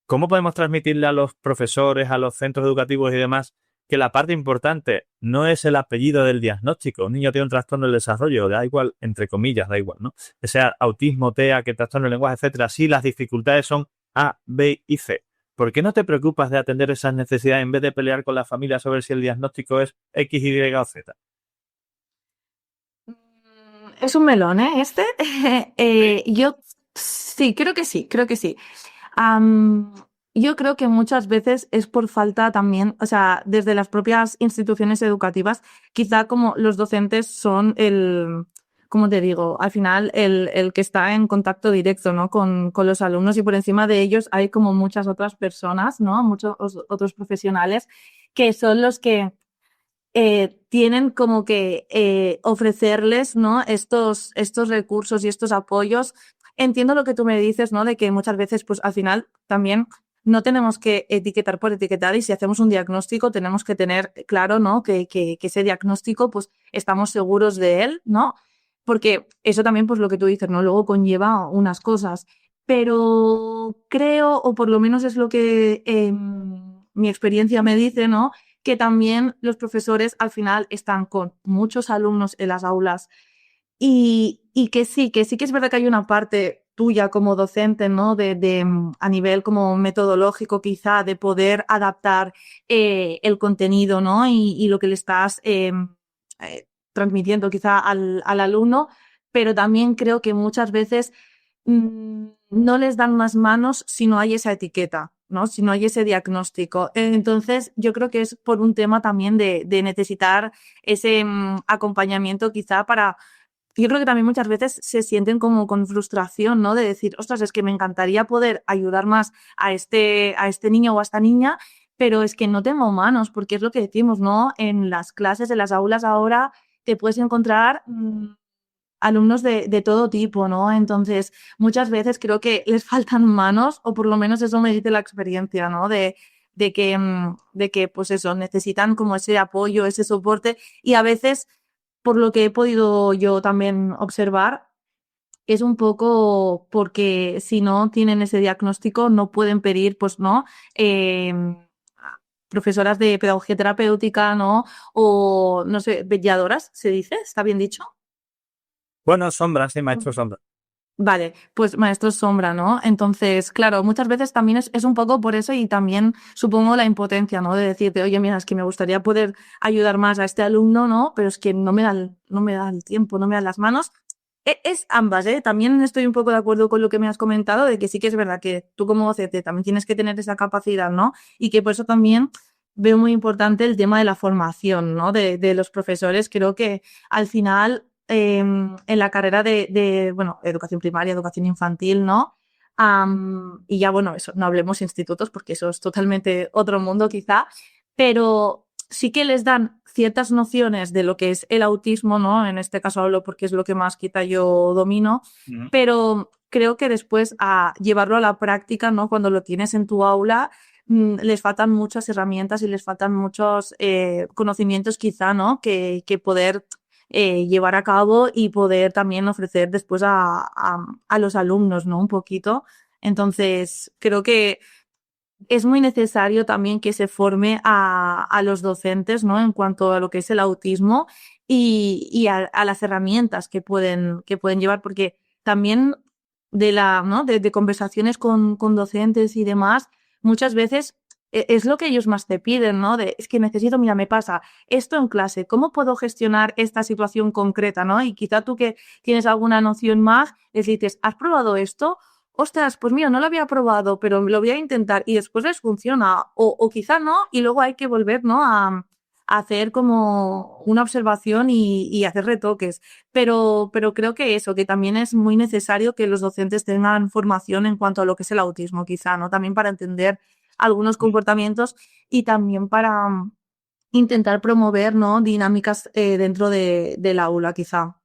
¿cómo podemos transmitirle a los profesores, a los centros educativos y demás, que la parte importante no es el apellido del diagnóstico? Un niño tiene un trastorno del desarrollo, da igual, entre comillas, da igual, ¿no? Que sea autismo, TEA, que trastorno del lenguaje, etcétera. Sí, las dificultades son A, B y C. ¿Por qué no te preocupas de atender esas necesidades en vez de pelear con la familia sobre si el diagnóstico es X, Y o Z? Es un melón, ¿eh? Yo sí, creo que sí, creo que sí. Yo creo que muchas veces es por falta también, o sea, desde las propias instituciones educativas, quizá como los docentes son como te digo, al final el que está en contacto directo, ¿no? con los alumnos y por encima de ellos hay como muchas otras personas, ¿no? Muchos otros profesionales que son los que tienen como que ofrecerles, ¿no? Estos recursos y estos apoyos. Entiendo lo que tú me dices, ¿no? De que muchas veces, pues al final también no tenemos que etiquetar por etiquetar y si hacemos un diagnóstico tenemos que tener claro, ¿no? Que ese diagnóstico, pues estamos seguros de él, ¿no? Porque eso también, pues lo que tú dices, ¿no? Luego conlleva unas cosas. Pero creo, o por lo menos es lo que mi experiencia me dice, ¿no? Que también los profesores al final están con muchos alumnos en las aulas y que sí que es verdad que hay una parte tuya como docente, ¿no? A nivel como metodológico quizá, de poder adaptar el contenido, ¿no? Y lo que le estás transmitiendo quizá al alumno, pero también creo que muchas veces no les dan más manos si no hay esa etiqueta, ¿no? Si no hay ese diagnóstico. Entonces, yo creo que es por un tema también de necesitar ese acompañamiento quizá para... Yo creo que también muchas veces se sienten como con frustración, ¿no? De decir, ostras, es que me encantaría poder ayudar más a este niño o a esta niña, pero es que no tengo manos, porque es lo que decimos, ¿no? En las clases, en las aulas ahora te puedes encontrar alumnos de todo tipo, ¿no? Entonces, muchas veces creo que les faltan manos, o por lo menos eso me dice la experiencia, ¿no? De de que pues eso, necesitan como ese apoyo, ese soporte, y a veces, por lo que he podido yo también observar, es un poco porque si no tienen ese diagnóstico no pueden pedir, pues, ¿no? Profesoras de pedagogía terapéutica, ¿no? O, no sé, mediadoras, ¿se dice? ¿Está bien dicho? Bueno, sombra, sí, maestro sombra. Vale, pues maestros sombra, ¿no? Entonces, claro, muchas veces también es un poco por eso y también supongo la impotencia, ¿no? De decirte, oye, mira, es que me gustaría poder ayudar más a este alumno, ¿no? Pero es que no me da el tiempo, no me dan las manos. Es ambas, ¿eh? También estoy un poco de acuerdo con lo que me has comentado, de que sí que es verdad que tú como docente también tienes que tener esa capacidad, ¿no? Y que por eso también veo muy importante el tema de la formación, ¿no? De los profesores. Creo que al final en la carrera bueno, educación primaria, educación infantil, ¿no? Y ya, bueno, eso, no hablemos institutos porque eso es totalmente otro mundo quizá, pero sí que les dan ciertas nociones de lo que es el autismo, ¿no? En este caso hablo porque es lo que más quizá yo domino, pero creo que después a llevarlo a la práctica, ¿no? Cuando lo tienes en tu aula, les faltan muchas herramientas y les faltan muchos conocimientos quizá, ¿no? Que poder llevar a cabo y poder también ofrecer después a los alumnos, ¿no? Un poquito. Entonces, creo que es muy necesario también que se forme a los docentes, ¿no? En cuanto a lo que es el autismo y a las herramientas que pueden llevar, porque también ¿no? de conversaciones con docentes y demás, muchas veces es lo que ellos más te piden, ¿no? Es que necesito, mira, me pasa esto en clase, ¿cómo puedo gestionar esta situación concreta, ¿no? Y quizá tú que tienes alguna noción más, les dices, ¿has probado esto? Ostras, pues mira, no lo había probado, pero lo voy a intentar y después les funciona. O quizá no, y luego hay que volver, ¿no? A hacer como una observación y hacer retoques. Pero creo que eso, que también es muy necesario que los docentes tengan formación en cuanto a lo que es el autismo, quizá, ¿no? También para entender algunos comportamientos y también para intentar promover, ¿no? Dinámicas dentro del aula, quizá.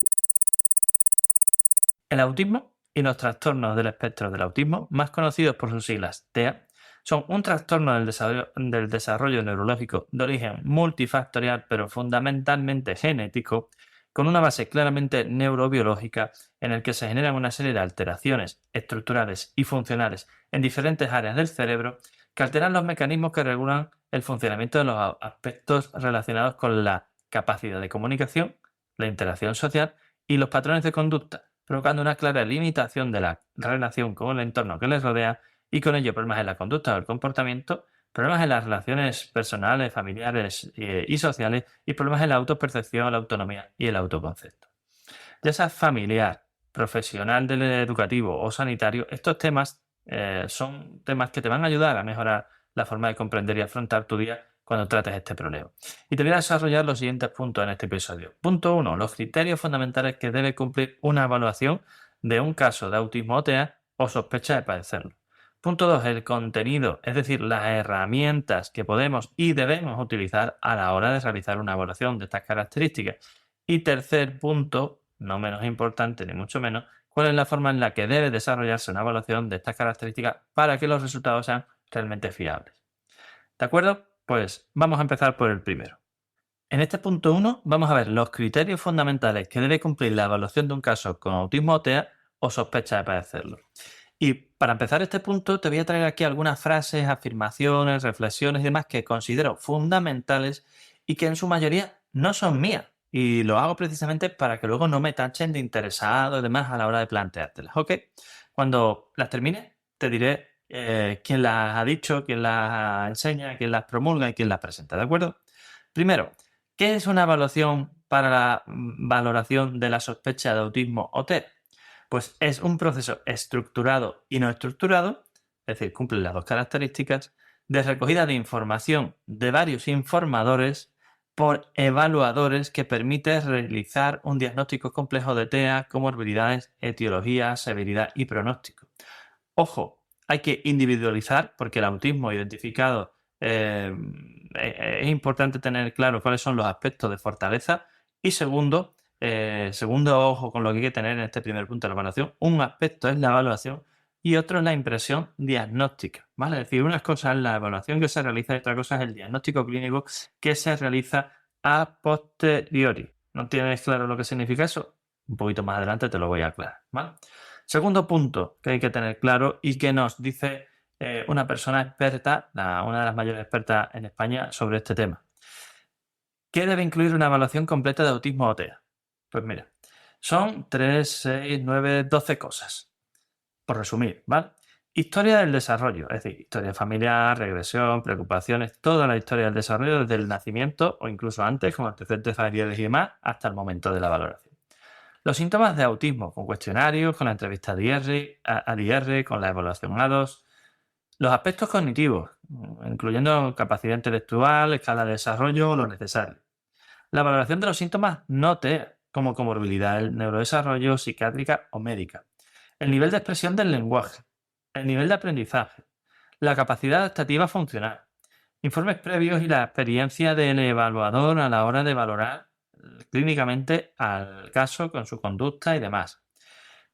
El autismo y los trastornos del espectro del autismo, más conocidos por sus siglas TEA, son un trastorno del desarrollo neurológico de origen multifactorial, pero fundamentalmente genético, con una base claramente neurobiológica en el que se generan una serie de alteraciones estructurales y funcionales en diferentes áreas del cerebro que alteran los mecanismos que regulan el funcionamiento de los aspectos relacionados con la capacidad de comunicación, la interacción social y los patrones de conducta, provocando una clara limitación de la relación con el entorno que les rodea y con ello problemas en la conducta o el comportamiento, problemas en las relaciones personales, familiares y sociales y problemas en la autopercepción, la autonomía y el autoconcepto. Ya sea familiar, profesional del educativo o sanitario, estos temas son temas que te van a ayudar a mejorar la forma de comprender y afrontar tu día cuando trates este problema. Y te voy a desarrollar los siguientes puntos en este episodio. Punto 1. Los criterios fundamentales que debe cumplir una evaluación de un caso de autismo o TEA o sospecha de padecerlo. Punto 2. El contenido, es decir, las herramientas que podemos y debemos utilizar a la hora de realizar una evaluación de estas características. Y tercer punto, no menos importante ni mucho menos, cuál es la forma en la que debe desarrollarse una evaluación de estas características para que los resultados sean realmente fiables. ¿De acuerdo? Pues vamos a empezar por el primero. En este punto 1 vamos a ver los criterios fundamentales que debe cumplir la evaluación de un caso con autismo o TEA o sospecha de padecerlo. Y para empezar este punto te voy a traer aquí algunas frases, afirmaciones, reflexiones y demás que considero fundamentales y que en su mayoría no son mías. Y lo hago precisamente para que luego no me tachen de interesado y demás a la hora de planteártelas, ¿ok? Cuando las termine te diré quién las ha dicho, quién las enseña, quién las promulga y quién las presenta, ¿de acuerdo? Primero, ¿qué es una evaluación para la valoración de la sospecha de autismo o TEA? Pues es un proceso estructurado y no estructurado, es decir, cumple las dos características, de recogida de información de varios informadores por evaluadores que permite realizar un diagnóstico complejo de TEA, comorbilidades, etiología, severidad y pronóstico. Ojo, hay que individualizar porque el autismo identificado es importante tener claro cuáles son los aspectos de fortaleza y segundo ojo con lo que hay que tener en este primer punto de la evaluación, un aspecto es la evaluación y otro es la impresión diagnóstica, ¿vale? Es decir, una cosa es la evaluación que se realiza y otra cosa es el diagnóstico clínico que se realiza a posteriori. ¿No tienes claro lo que significa eso? Un poquito más adelante te lo voy a aclarar, ¿vale? Segundo punto que hay que tener claro y que nos dice una persona experta, una de las mayores expertas en España sobre este tema. ¿Qué debe incluir una evaluación completa de autismo o TEA? Pues mira, son 3, 6, 9, 12 cosas. Por resumir, ¿vale? Historia del desarrollo, es decir, historia familiar, regresión, preocupaciones, toda la historia del desarrollo desde el nacimiento o incluso antes, con antecedentes familiares y demás, hasta el momento de la valoración. Los síntomas de autismo, con cuestionarios, con la entrevista ADR, con la evaluación A2. Los aspectos cognitivos, incluyendo capacidad intelectual, escala de desarrollo, lo necesario. La valoración de los síntomas no TEA, como comorbilidad del neurodesarrollo, psiquiátrica o médica. El nivel de expresión del lenguaje, el nivel de aprendizaje, la capacidad adaptativa funcional, informes previos y la experiencia del evaluador a la hora de valorar clínicamente al caso con su conducta y demás.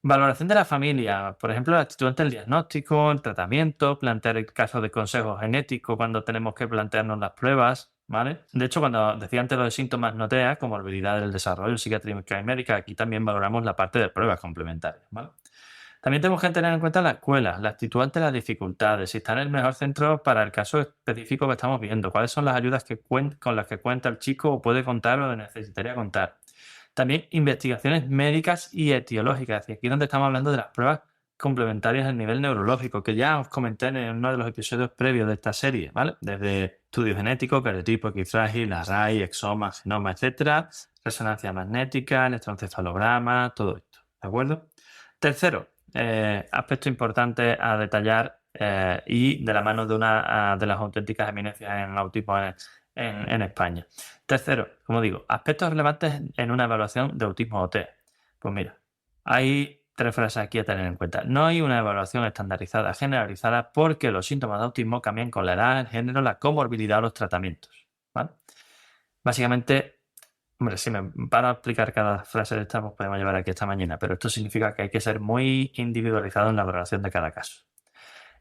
Valoración de la familia, por ejemplo, la actitud ante el diagnóstico, el tratamiento, plantear el caso de consejo genético cuando tenemos que plantearnos las pruebas, ¿vale? De hecho, cuando decía antes lo de síntomas no TEA, comorbilidad del desarrollo, psiquiátrica y médica, aquí también valoramos la parte de pruebas complementarias, ¿vale? También tenemos que tener en cuenta la escuela, la actitud ante las dificultades, si está en el mejor centro para el caso específico que estamos viendo, cuáles son las ayudas con las que cuenta el chico o puede contar o necesitaría contar. También investigaciones médicas y etiológicas, es decir, aquí donde estamos hablando de las pruebas complementarias a nivel neurológico, que ya os comenté en uno de los episodios previos de esta serie, ¿vale? Desde estudio genético, cariotipo, X-frágil, array, exoma, genoma, etcétera, resonancia magnética, electroencefalograma, todo esto, ¿de acuerdo? Tercero, aspecto importante a detallar y de la mano de una de las auténticas eminencias en autismo en España. Tercero, como digo, aspectos relevantes en una evaluación de autismo o TEA. Pues mira, hay 3 frases aquí a tener en cuenta. No hay una evaluación estandarizada, generalizada, porque los síntomas de autismo cambian con la edad, el género, la comorbilidad o los tratamientos, ¿vale? Básicamente, hombre, si me paro a explicar cada frase de esta, pues podemos llevar aquí esta mañana, pero esto significa que hay que ser muy individualizado en la valoración de cada caso.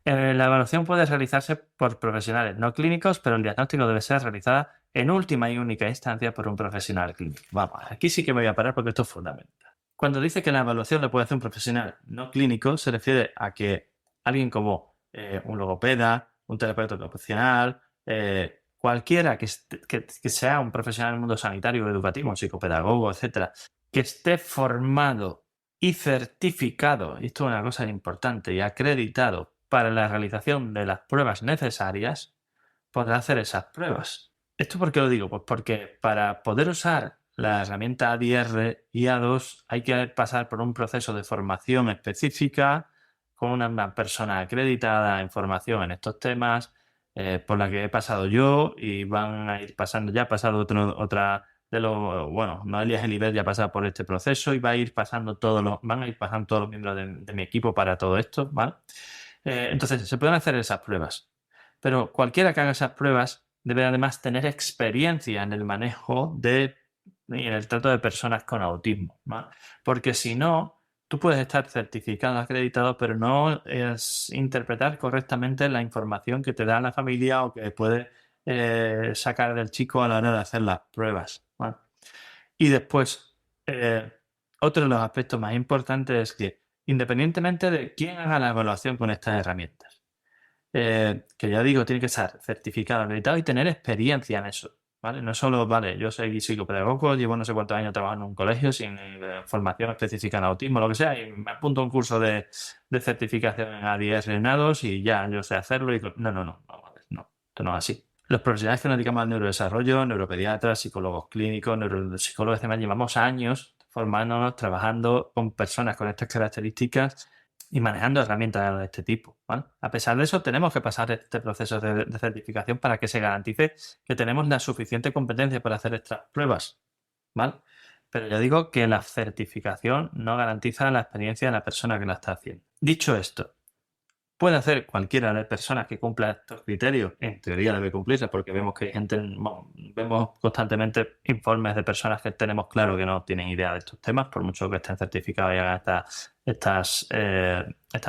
La evaluación puede realizarse por profesionales no clínicos, pero el diagnóstico debe ser realizado en última y única instancia por un profesional clínico. Vamos, aquí sí que me voy a parar porque esto es fundamental. Cuando dice que la evaluación la puede hacer un profesional no clínico, se refiere a que alguien como un logopeda, un terapeuta ocupacional, cualquiera que sea un profesional del mundo sanitario, educativo, un psicopedagogo, etcétera, que esté formado y certificado, y esto es una cosa importante, y acreditado para la realización de las pruebas necesarias, podrá hacer esas pruebas. ¿Esto por qué lo digo? Pues porque para poder usar la herramienta ADR y A2 hay que pasar por un proceso de formación específica con una persona acreditada en formación en estos temas, por la que he pasado yo y van a ir pasando, ya ha pasado otra de los, bueno, Noelia Gelibert ya ha pasado por este proceso y van a ir pasando todos los miembros de mi equipo para todo esto, ¿vale? Entonces, se pueden hacer esas pruebas, pero cualquiera que haga esas pruebas debe además tener experiencia en el manejo y en el trato de personas con autismo, ¿vale? Porque si no, tú puedes estar certificado, acreditado, pero no es interpretar correctamente la información que te da la familia o que puede sacar del chico a la hora de hacer las pruebas, ¿vale? Y después, otro de los aspectos más importantes es que independientemente de quién haga la evaluación con estas herramientas, que ya digo, tiene que estar certificado, acreditado y tener experiencia en eso, ¿vale? No solo, vale, yo soy psicopedagogo, llevo no sé cuántos años trabajando en un colegio sin formación específica en autismo, lo que sea, y me apunto a un curso de certificación en ADR en A2 y ya yo sé hacerlo. No, esto no es así. Los profesionales que nos dedicamos al neurodesarrollo, neuropediatras, psicólogos clínicos, neuropsicólogos, demás, llevamos años formándonos, trabajando con personas con estas características y manejando herramientas de este tipo, ¿vale? A pesar de eso, tenemos que pasar este proceso de certificación para que se garantice que tenemos la suficiente competencia para hacer estas pruebas, ¿vale? Pero ya digo que la certificación no garantiza la experiencia de la persona que la está haciendo. Dicho esto, Puede hacer cualquiera de las personas que cumpla estos criterios, en teoría debe cumplirse, porque vemos que hay gente, vemos constantemente informes de personas que tenemos claro que no tienen idea de estos temas, por mucho que estén certificados y hagan estas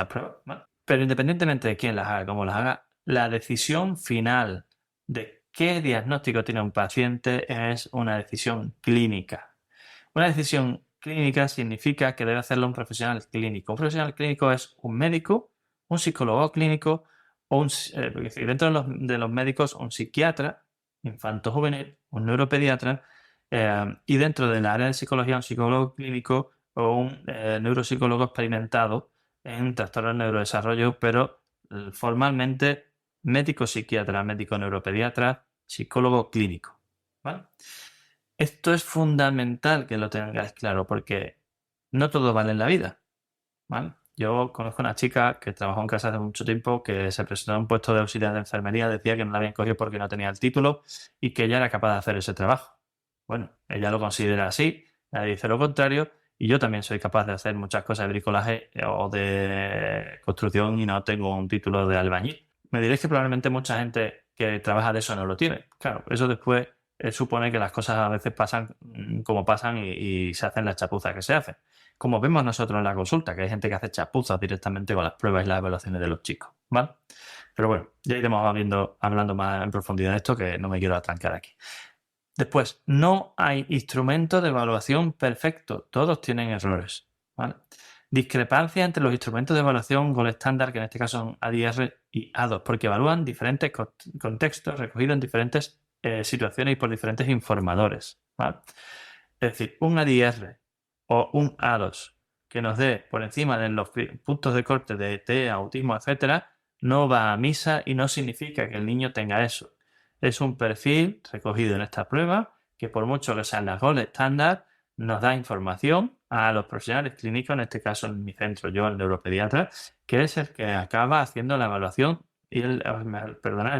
pruebas, ¿vale? Pero independientemente de quién las haga, cómo las haga, la decisión final de qué diagnóstico tiene un paciente es una decisión clínica. Una decisión clínica significa que debe hacerlo un profesional clínico. Un profesional clínico es un médico, un psicólogo clínico o dentro de los médicos un psiquiatra infanto-juvenil, un neuropediatra y dentro del área de psicología un psicólogo clínico o un neuropsicólogo experimentado en trastornos de neurodesarrollo, pero formalmente médico psiquiatra, médico neuropediatra, psicólogo clínico, ¿vale? Esto es fundamental que lo tengáis claro porque no todo vale en la vida, ¿vale? Yo conozco una chica que trabajó en casa hace mucho tiempo que se presentó a un puesto de auxiliar de enfermería, decía que no la habían cogido porque no tenía el título y que ella era capaz de hacer ese trabajo. Bueno, ella lo considera así, nadie dice lo contrario y yo también soy capaz de hacer muchas cosas de bricolaje o de construcción y no tengo un título de albañil. Me diréis que probablemente mucha gente que trabaja de eso no lo tiene. Claro, eso después supone que las cosas a veces pasan como pasan y se hacen las chapuzas que se hacen. Como vemos nosotros en la consulta, que hay gente que hace chapuzas directamente con las pruebas y las evaluaciones de los chicos, ¿vale? Pero bueno, ya iremos hablando más en profundidad de esto, que no me quiero atrancar aquí. Después, no hay instrumento de evaluación perfecto, todos tienen errores, ¿vale? Discrepancia entre los instrumentos de evaluación gold estándar, que en este caso son ADR y A2, porque evalúan diferentes contextos recogidos en diferentes situaciones y por diferentes informadores, ¿vale? Es decir, un ADR o un A2 que nos dé por encima de los puntos de corte de TEA, autismo, etcétera, no va a misa y no significa que el niño tenga eso. Es un perfil recogido en esta prueba que por mucho que sean las gold estándar nos da información a los profesionales clínicos, en este caso en mi centro, yo el neuropediatra, que es el que acaba haciendo la evaluación y el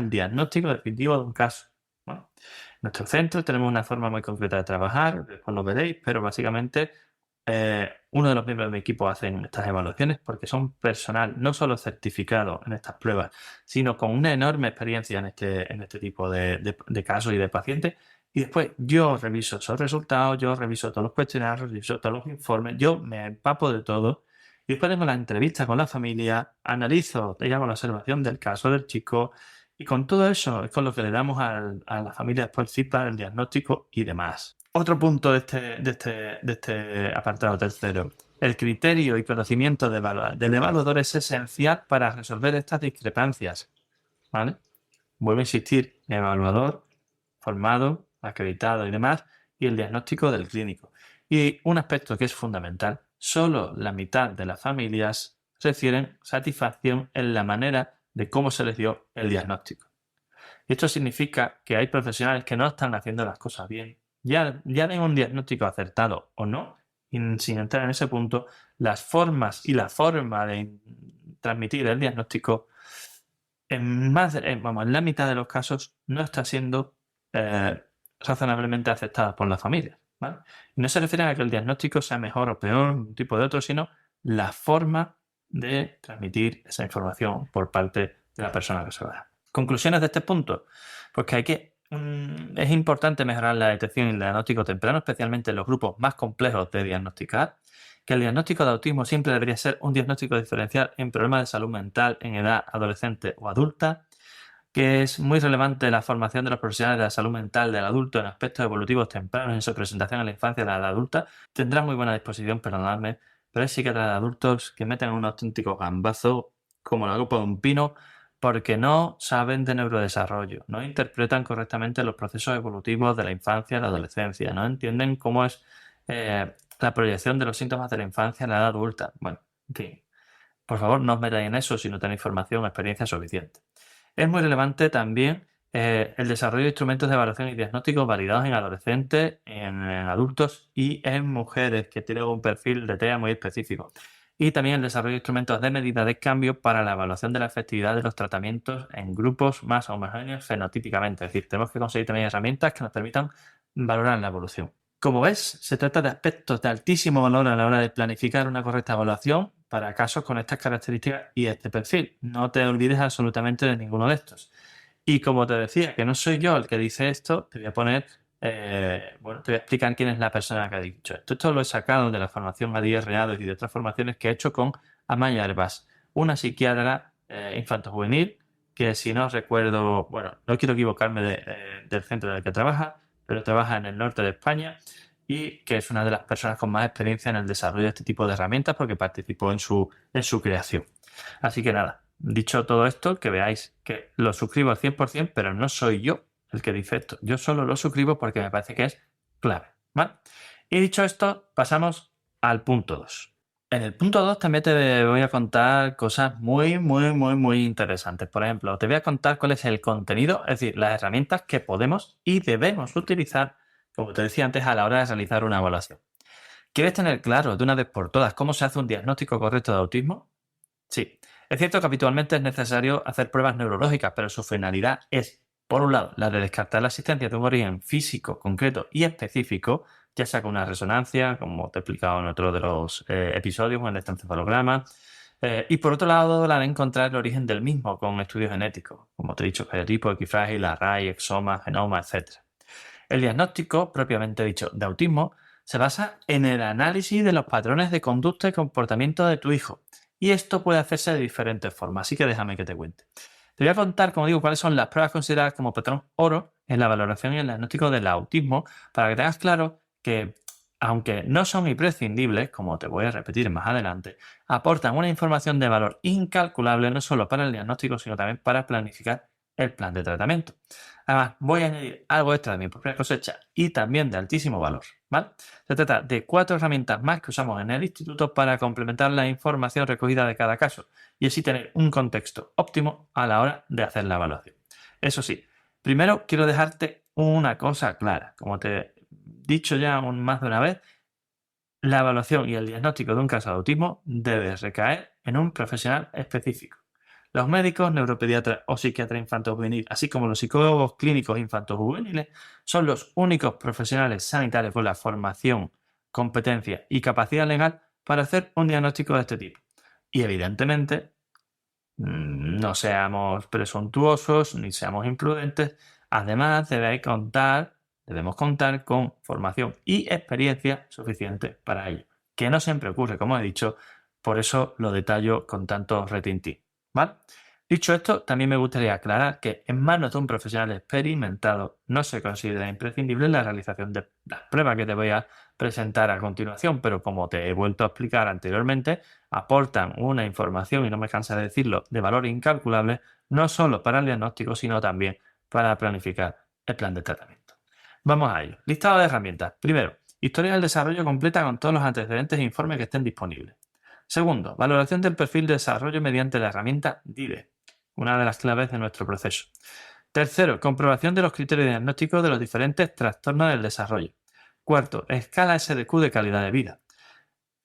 diagnóstico definitivo de un caso. Bueno, en nuestro centro tenemos una forma muy concreta de trabajar, después lo veréis, pero básicamente uno de los miembros de mi equipo hacen estas evaluaciones porque son personal no solo certificado en estas pruebas, sino con una enorme experiencia en este tipo de casos y de pacientes. Y después yo reviso esos resultados, yo reviso todos los cuestionarios, reviso todos los informes, yo me empapo de todo. Y después tengo la entrevista con la familia, analizo, te llamo la observación del caso del chico. Y con todo eso es con lo que le damos a la familia después el feedback, el diagnóstico y demás. Otro punto de este apartado tercero. El criterio y conocimiento del evaluador es esencial para resolver estas discrepancias, ¿vale? Vuelvo a insistir, evaluador formado, acreditado y demás, y el diagnóstico del clínico. Y un aspecto que es fundamental, solo la mitad de las familias refieren satisfacción en la manera de cómo se les dio el diagnóstico. Y esto significa que hay profesionales que no están haciendo las cosas bien. Ya den un diagnóstico acertado o no, y sin entrar en ese punto, las formas y la forma de transmitir el diagnóstico en la mitad de los casos no está siendo razonablemente aceptada por las familias, ¿vale? Y no se refiere a que el diagnóstico sea mejor o peor, un tipo de otro, sino la forma de transmitir esa información por parte de la persona que se lo da. Conclusiones de este punto, pues que es importante mejorar la detección y el diagnóstico temprano, especialmente en los grupos más complejos de diagnosticar, que el diagnóstico de autismo siempre debería ser un diagnóstico diferencial en problemas de salud mental en edad adolescente o adulta, que es muy relevante la formación de los profesionales de la salud mental del adulto en aspectos evolutivos tempranos en su presentación en la infancia de la edad adulta. Tendrá muy buena disposición, perdonadme, pero hay psiquiatras de adultos que meten un auténtico gambazo como la copa de un pino porque no saben de neurodesarrollo, no interpretan correctamente los procesos evolutivos de la infancia y la adolescencia, no entienden cómo es la proyección de los síntomas de la infancia en la edad adulta. Bueno, en fin, por favor no os metáis en eso si no tenéis formación o experiencia suficiente. Es muy relevante también el desarrollo de instrumentos de evaluación y diagnóstico validados en adolescentes, en adultos y en mujeres que tienen un perfil de TEA muy específico. Y también el desarrollo de instrumentos de medida de cambio para la evaluación de la efectividad de los tratamientos en grupos más homogéneos fenotípicamente. Es decir, tenemos que conseguir también herramientas que nos permitan valorar la evolución. Como ves, se trata de aspectos de altísimo valor a la hora de planificar una correcta evaluación para casos con estas características y este perfil. No te olvides absolutamente de ninguno de estos. Y como te decía, que no soy yo el que dice esto, te voy a poner, te voy a explicar quién es la persona que ha dicho esto. Esto lo he sacado de la formación ADIR y de otras formaciones que he hecho con Amaya Herbas, una psiquiatra infanto-juvenil que, si no recuerdo, no quiero equivocarme del centro en el que trabaja, pero trabaja en el norte de España y que es una de las personas con más experiencia en el desarrollo de este tipo de herramientas porque participó en su creación. Así que nada, dicho todo esto, que veáis que lo suscribo al 100%, pero no soy yo el que dice esto. Yo solo lo suscribo porque me parece que es clave, ¿vale? Y dicho esto, pasamos al punto 2. En el punto 2 también te voy a contar cosas muy interesantes. Por ejemplo, te voy a contar cuál es el contenido, es decir, las herramientas que podemos y debemos utilizar, como te decía antes, a la hora de realizar una evaluación. ¿Quieres tener claro de una vez por todas cómo se hace un diagnóstico correcto de autismo? Sí. Es cierto que habitualmente es necesario hacer pruebas neurológicas, pero su finalidad es, por un lado, la de descartar la existencia de un origen físico, concreto y específico, ya sea con una resonancia, como te he explicado en otro de los episodios, o en el encefalograma, y por otro lado, la de encontrar el origen del mismo con estudios genéticos, como te he dicho, genotipo, equifrágil, array, exoma, genoma, etc. El diagnóstico, propiamente dicho, de autismo, se basa en el análisis de los patrones de conducta y comportamiento de tu hijo. Y esto puede hacerse de diferentes formas, así que déjame que te cuente. Te voy a contar, como digo, cuáles son las pruebas consideradas como patrón oro en la valoración y el diagnóstico del autismo, para que tengas claro que, aunque no son imprescindibles, como te voy a repetir más adelante, aportan una información de valor incalculable no solo para el diagnóstico, sino también para planificar el plan de tratamiento. Además, voy a añadir algo extra de mi propia cosecha y también de altísimo valor, ¿vale? Se trata de 4 herramientas más que usamos en el instituto para complementar la información recogida de cada caso y así tener un contexto óptimo a la hora de hacer la evaluación. Eso sí, primero quiero dejarte una cosa clara. Como te he dicho ya más de una vez, la evaluación y el diagnóstico de un caso de autismo debe recaer en un profesional específico. Los médicos, neuropediatras o psiquiatras infanto-juvenil, así como los psicólogos clínicos infanto-juveniles, son los únicos profesionales sanitarios con la formación, competencia y capacidad legal para hacer un diagnóstico de este tipo. Y evidentemente, no seamos presuntuosos ni seamos imprudentes. Además, debemos contar con formación y experiencia suficiente para ello, que no siempre ocurre, como he dicho, por eso lo detallo con tanto retintín, ¿vale? Dicho esto, también me gustaría aclarar que en manos de un profesional experimentado no se considera imprescindible la realización de las pruebas que te voy a presentar a continuación, pero como te he vuelto a explicar anteriormente, aportan una información, y no me cansa de decirlo, de valor incalculable, no solo para el diagnóstico, sino también para planificar el plan de tratamiento. Vamos a ello. Listado de herramientas. Primero, historia del desarrollo completa con todos los antecedentes e informes que estén disponibles. Segundo, valoración del perfil de desarrollo mediante la herramienta DIDE, una de las claves de nuestro proceso. Tercero, comprobación de los criterios diagnósticos de los diferentes trastornos del desarrollo. Cuarto, escala SDQ de calidad de vida.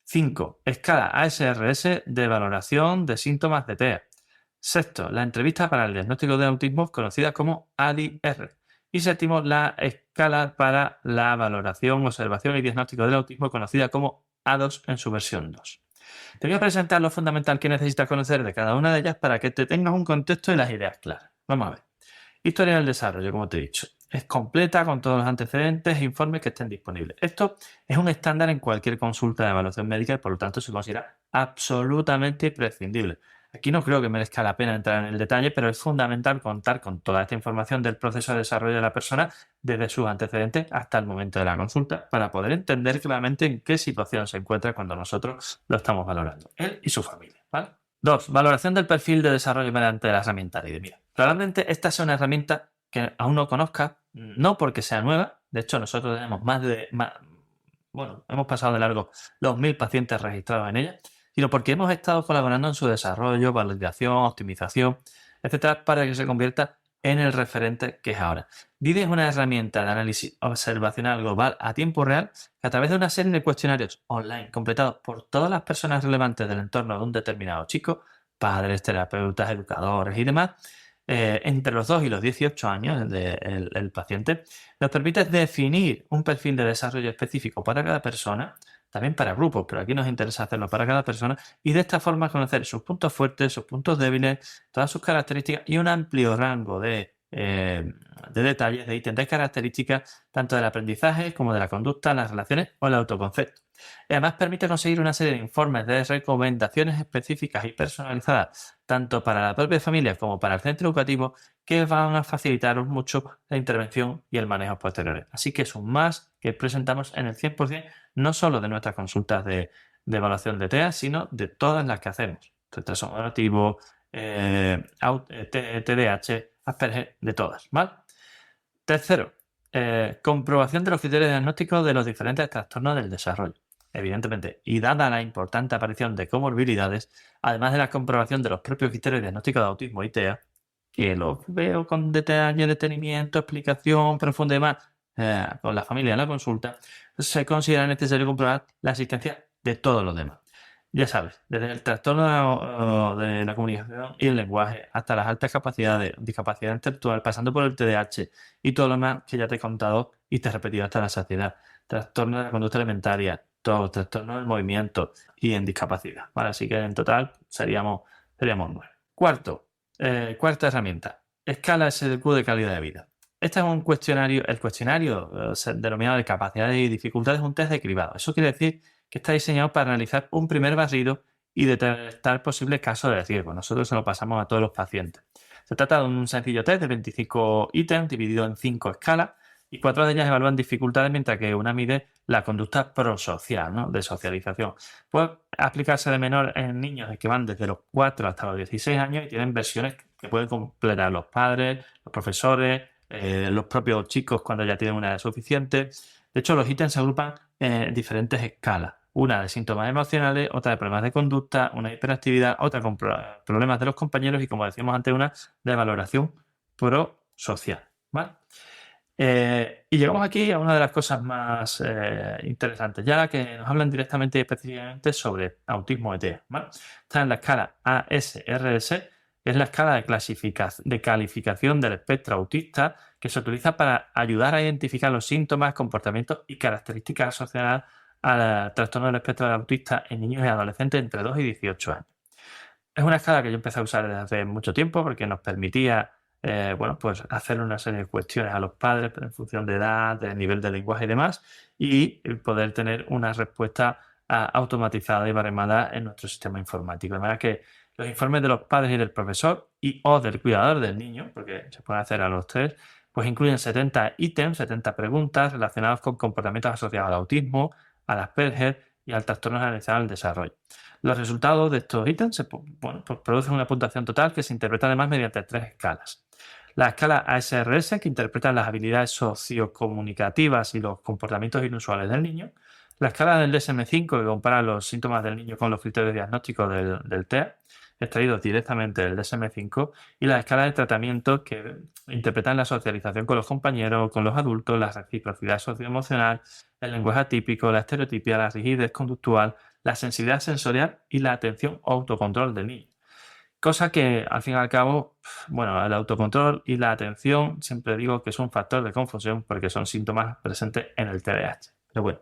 5. Escala ASRS de valoración de síntomas de TEA. Sexto, la entrevista para el diagnóstico de autismo conocida como ADIR. Y séptimo, la escala para la valoración, observación y diagnóstico del autismo conocida como A2 en su versión 2. Te voy a presentar lo fundamental que necesitas conocer de cada una de ellas para que te tengas un contexto y las ideas claras. Vamos a ver. Historia del desarrollo, como te he dicho. Es completa con todos los antecedentes e informes que estén disponibles. Esto es un estándar en cualquier consulta de evaluación médica y por lo tanto se considera absolutamente imprescindible. Aquí no creo que merezca la pena entrar en el detalle, pero es fundamental contar con toda esta información del proceso de desarrollo de la persona desde sus antecedentes hasta el momento de la consulta para poder entender claramente en qué situación se encuentra cuando nosotros lo estamos valorando, él y su familia, ¿vale? 2. Valoración del perfil de desarrollo mediante la herramienta DIDE. Mira, probablemente esta sea una herramienta que aún no conozcas, no porque sea nueva. De hecho, nosotros tenemos hemos pasado de largo los 1000 pacientes registrados en ella, sino porque hemos estado colaborando en su desarrollo, validación, optimización, etcétera, para que se convierta en el referente que es ahora. DIDE es una herramienta de análisis observacional global a tiempo real que a través de una serie de cuestionarios online completados por todas las personas relevantes del entorno de un determinado chico, padres, terapeutas, educadores y demás, entre los 2 y los 18 años el paciente, nos permite definir un perfil de desarrollo específico para cada persona, también para grupos, pero aquí nos interesa hacerlo para cada persona, y de esta forma conocer sus puntos fuertes, sus puntos débiles, todas sus características y un amplio rango de detalles, de ítems, de características, tanto del aprendizaje como de la conducta, las relaciones o el autoconcepto. Y además permite conseguir una serie de informes de recomendaciones específicas y personalizadas, tanto para la propia familia como para el centro educativo, que van a facilitaros mucho la intervención y el manejo posteriores. Así que es un más que presentamos en el 100%, no solo de nuestras consultas de evaluación de TEA, sino de todas las que hacemos. Retraso moderativo, TDAH, Asperger, de todas, ¿vale? Tercero, comprobación de los criterios diagnósticos de los diferentes trastornos del desarrollo. Evidentemente, y dada la importante aparición de comorbilidades, además de la comprobación de los propios criterios diagnósticos de autismo y TEA, que los veo con detalle, detenimiento, explicación profunda y demás, con la familia en la consulta, se considera necesario comprobar la existencia de todos los demás. Ya sabes, desde el trastorno de la comunicación y el lenguaje hasta las altas capacidades, discapacidad intelectual, pasando por el TDAH y todo lo demás que ya te he contado y te he repetido hasta la saciedad. Trastorno de la conducta alimentaria, todo, trastorno del movimiento y en discapacidad, ¿vale? Así que en total seríamos 9. Cuarta herramienta, escala SDQ de calidad de vida. Este es un cuestionario, el cuestionario denominado de capacidades y dificultades, es un test de cribado. Eso quiere decir que está diseñado para analizar un primer barrido y detectar posibles casos de riesgo. Nosotros se lo pasamos a todos los pacientes. Se trata de un sencillo test de 25 ítems dividido en 5 escalas y 4 de ellas evalúan dificultades, mientras que una mide la conducta prosocial, ¿no? De socialización. Puede aplicarse de menor en niños que van desde los 4 hasta los 16 años y tienen versiones que pueden completar los padres, los profesores, los propios chicos cuando ya tienen una edad suficiente. De hecho, los ítems se agrupan en diferentes escalas. Una de síntomas emocionales, otra de problemas de conducta, una de hiperactividad, otra con problemas de los compañeros y, como decíamos antes, una de valoración prosocial, ¿vale? Y llegamos aquí a una de las cosas más interesantes, ya que nos hablan directamente y específicamente sobre autismo ET, ¿vale? Está en la escala ASRS, que es la escala de calificación del espectro autista, que se utiliza para ayudar a identificar los síntomas, comportamientos y características asociadas al trastorno del espectro autista en niños y adolescentes entre 2 y 18 años. Es una escala que yo empecé a usar desde hace mucho tiempo porque nos permitía pues hacer una serie de cuestiones a los padres en función de edad, de nivel de lenguaje y demás, y poder tener una respuesta automatizada y baremada en nuestro sistema informático. De manera que los informes de los padres y del profesor o del cuidador del niño, porque se pueden hacer a los tres, pues incluyen 70 ítems, 70 preguntas relacionadas con comportamientos asociados al autismo, al Asperger y al trastorno generalizado del desarrollo. Los resultados de estos ítems pues producen una puntuación total que se interpreta además mediante 3 escalas. La escala ASRS, que interpreta las habilidades sociocomunicativas y los comportamientos inusuales del niño. La escala del DSM-5, que compara los síntomas del niño con los criterios diagnósticos del TEA, extraídos directamente del DSM-5. Y la escala de tratamiento, que interpretan la socialización con los compañeros, con los adultos, la reciprocidad socioemocional, el lenguaje atípico, la estereotipia, la rigidez conductual, la sensibilidad sensorial y la atención o autocontrol del niño. Cosa que, al fin y al cabo, bueno, el autocontrol y la atención siempre digo que es un factor de confusión porque son síntomas presentes en el TDAH. Pero bueno,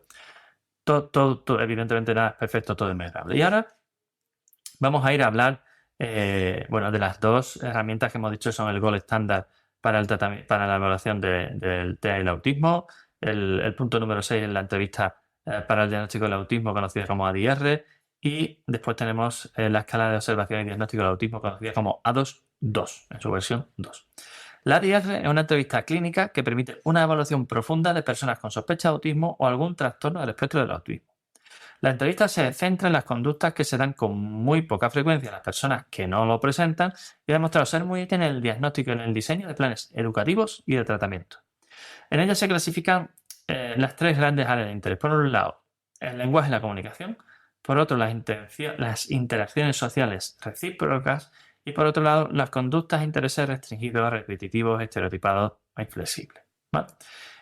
todo evidentemente nada es perfecto, todo es mejorable. Y ahora vamos a ir a hablar de las 2 herramientas que hemos dicho son el gold estándar para la evaluación del TEA y el autismo. El punto número 6 es la entrevista para el diagnóstico del autismo, conocida como ADR. Y después tenemos la escala de observación y diagnóstico del autismo, conocida como A2-2, en su versión 2. La ADR es una entrevista clínica que permite una evaluación profunda de personas con sospecha de autismo o algún trastorno del espectro del autismo. La entrevista se centra en las conductas que se dan con muy poca frecuencia a las personas que no lo presentan y ha demostrado ser muy útil en el diagnóstico y en el diseño de planes educativos y de tratamiento. En ella se clasifican las 3 grandes áreas de interés. Por un lado, el lenguaje y la comunicación. Por otro, las interacciones sociales recíprocas. Y por otro lado, las conductas e intereses restringidos, repetitivos, estereotipados e inflexibles, ¿vale?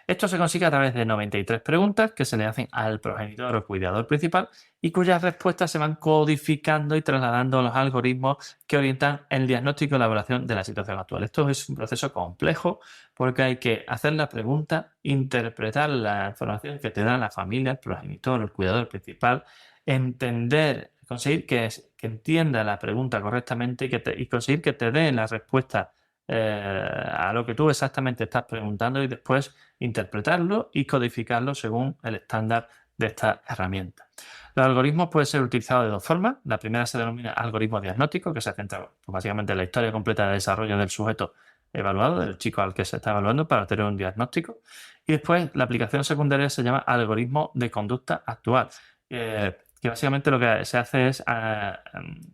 Esto se consigue a través de 93 preguntas que se le hacen al progenitor o cuidador principal y cuyas respuestas se van codificando y trasladando a los algoritmos que orientan el diagnóstico y la evaluación de la situación actual. Esto es un proceso complejo porque hay que hacer la pregunta, interpretar la información que te da la familia, el progenitor, el cuidador principal, entender, conseguir que entienda la pregunta correctamente y conseguir que te dé la respuesta a lo que tú exactamente estás preguntando y después interpretarlo y codificarlo según el estándar de esta herramienta. Los algoritmos pueden ser utilizados de dos formas. La primera se denomina algoritmo diagnóstico, que se centra básicamente en la historia completa de desarrollo del sujeto evaluado, del chico al que se está evaluando para tener un diagnóstico. Y después la aplicación secundaria se llama algoritmo de conducta actual, que básicamente lo que se hace es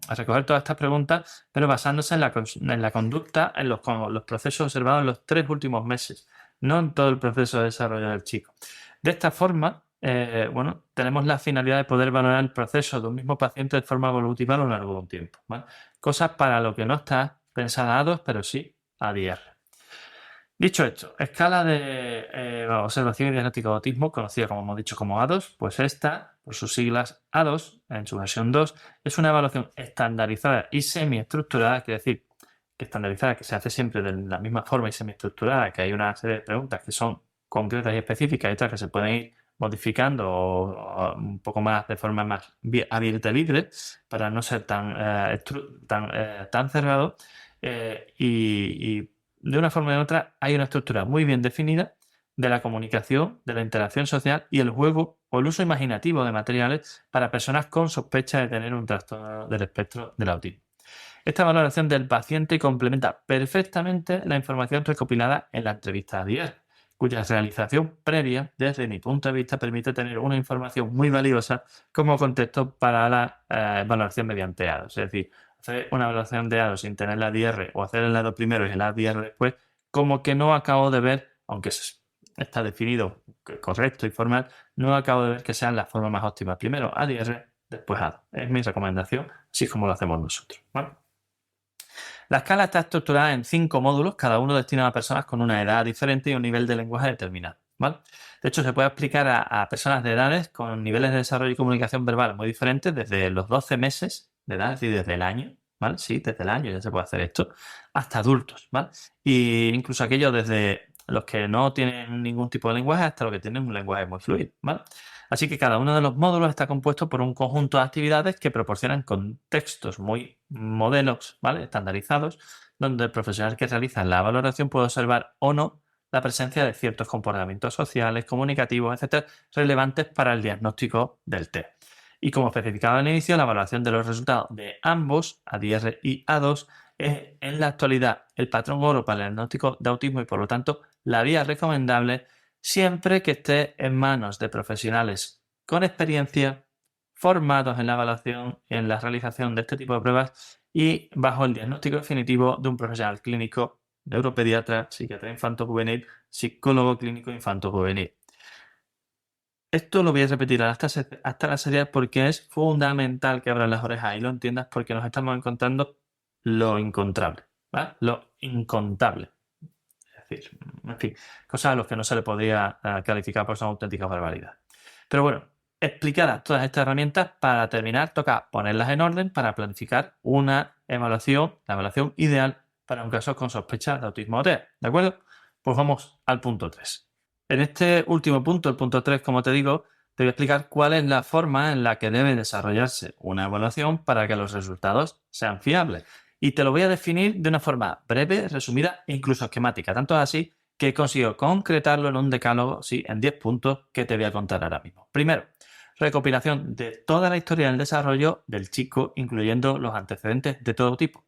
recoger todas estas preguntas, pero basándose en la conducta, en los procesos observados en los 3 últimos meses, no en todo el proceso de desarrollo del chico. De esta forma, tenemos la finalidad de poder valorar el proceso de un mismo paciente de forma evolutiva a lo largo de un tiempo, ¿vale? Cosas para lo que no está pensada ADOS, pero sí ADR. Dicho esto, escala de observación y diagnóstico de autismo, conocida como hemos dicho como ADOS, pues esta, por sus siglas ADOS, en su versión 2, es una evaluación estandarizada y semiestructurada, quiere decir que estandarizada, que se hace siempre de la misma forma y semiestructurada, que hay una serie de preguntas que son concretas y específicas y otras que se pueden ir modificando o un poco más de forma más abierta y libre para no ser tan cerrado y de una forma u otra hay una estructura muy bien definida de la comunicación, de la interacción social y el juego o el uso imaginativo de materiales para personas con sospecha de tener un trastorno del espectro del autismo. Esta valoración del paciente complementa perfectamente la información recopilada en la entrevista ADR, cuya realización previa, desde mi punto de vista, permite tener una información muy valiosa como contexto para la valoración mediante ADOS. Es decir, hacer una evaluación de ADOS sin tener la ADR o hacer el ADOS primero y el ADR después, como que no acabo de ver, aunque está definido correcto y formal, no acabo de ver que sean las formas más óptimas. Primero ADR, después ADOS. Es mi recomendación, así es como lo hacemos nosotros, ¿vale? La escala está estructurada en 5 módulos, cada uno destinado a personas con una edad diferente y un nivel de lenguaje determinado, ¿vale? De hecho, se puede aplicar a personas de edades con niveles de desarrollo y comunicación verbal muy diferentes, desde los 12 meses de edad, es decir, desde el año, ¿vale? Sí, desde el año ya se puede hacer esto, hasta adultos, ¿vale? Y incluso aquellos desde los que no tienen ningún tipo de lenguaje hasta los que tienen un lenguaje muy fluido, ¿vale? Así que cada uno de los módulos está compuesto por un conjunto de actividades que proporcionan contextos muy modelos, ¿vale? Estandarizados, donde el profesional que realiza la valoración puede observar o no la presencia de ciertos comportamientos sociales, comunicativos, etcétera, relevantes para el diagnóstico del TEA. Y como especificaba al inicio, la evaluación de los resultados de ambos, ADR y ADOS, es en la actualidad el patrón oro para el diagnóstico de autismo y por lo tanto la vía recomendable siempre que esté en manos de profesionales con experiencia, formados en la evaluación y en la realización de este tipo de pruebas y bajo el diagnóstico definitivo de un profesional clínico, neuropediatra, psiquiatra infanto-juvenil, psicólogo clínico infanto-juvenil. Esto lo voy a repetir hasta la saciedad porque es fundamental que abras las orejas y lo entiendas porque nos estamos encontrando lo incontrable, ¿vale? Lo incontable. Es decir, en fin, cosas a las que no se le podría calificar por son auténticas barbaridades. Pero bueno, explicadas todas estas herramientas, para terminar toca ponerlas en orden para planificar una evaluación, la evaluación ideal para un caso con sospecha de autismo o TEA, ¿de acuerdo? Pues vamos al punto 3. En este último punto, el punto 3, como te digo, te voy a explicar cuál es la forma en la que debe desarrollarse una evaluación para que los resultados sean fiables. Y te lo voy a definir de una forma breve, resumida e incluso esquemática. Tanto es así que he conseguido concretarlo en un decálogo, sí, en 10 puntos que te voy a contar ahora mismo. Primero, recopilación de toda la historia del desarrollo del chico, incluyendo los antecedentes de todo tipo.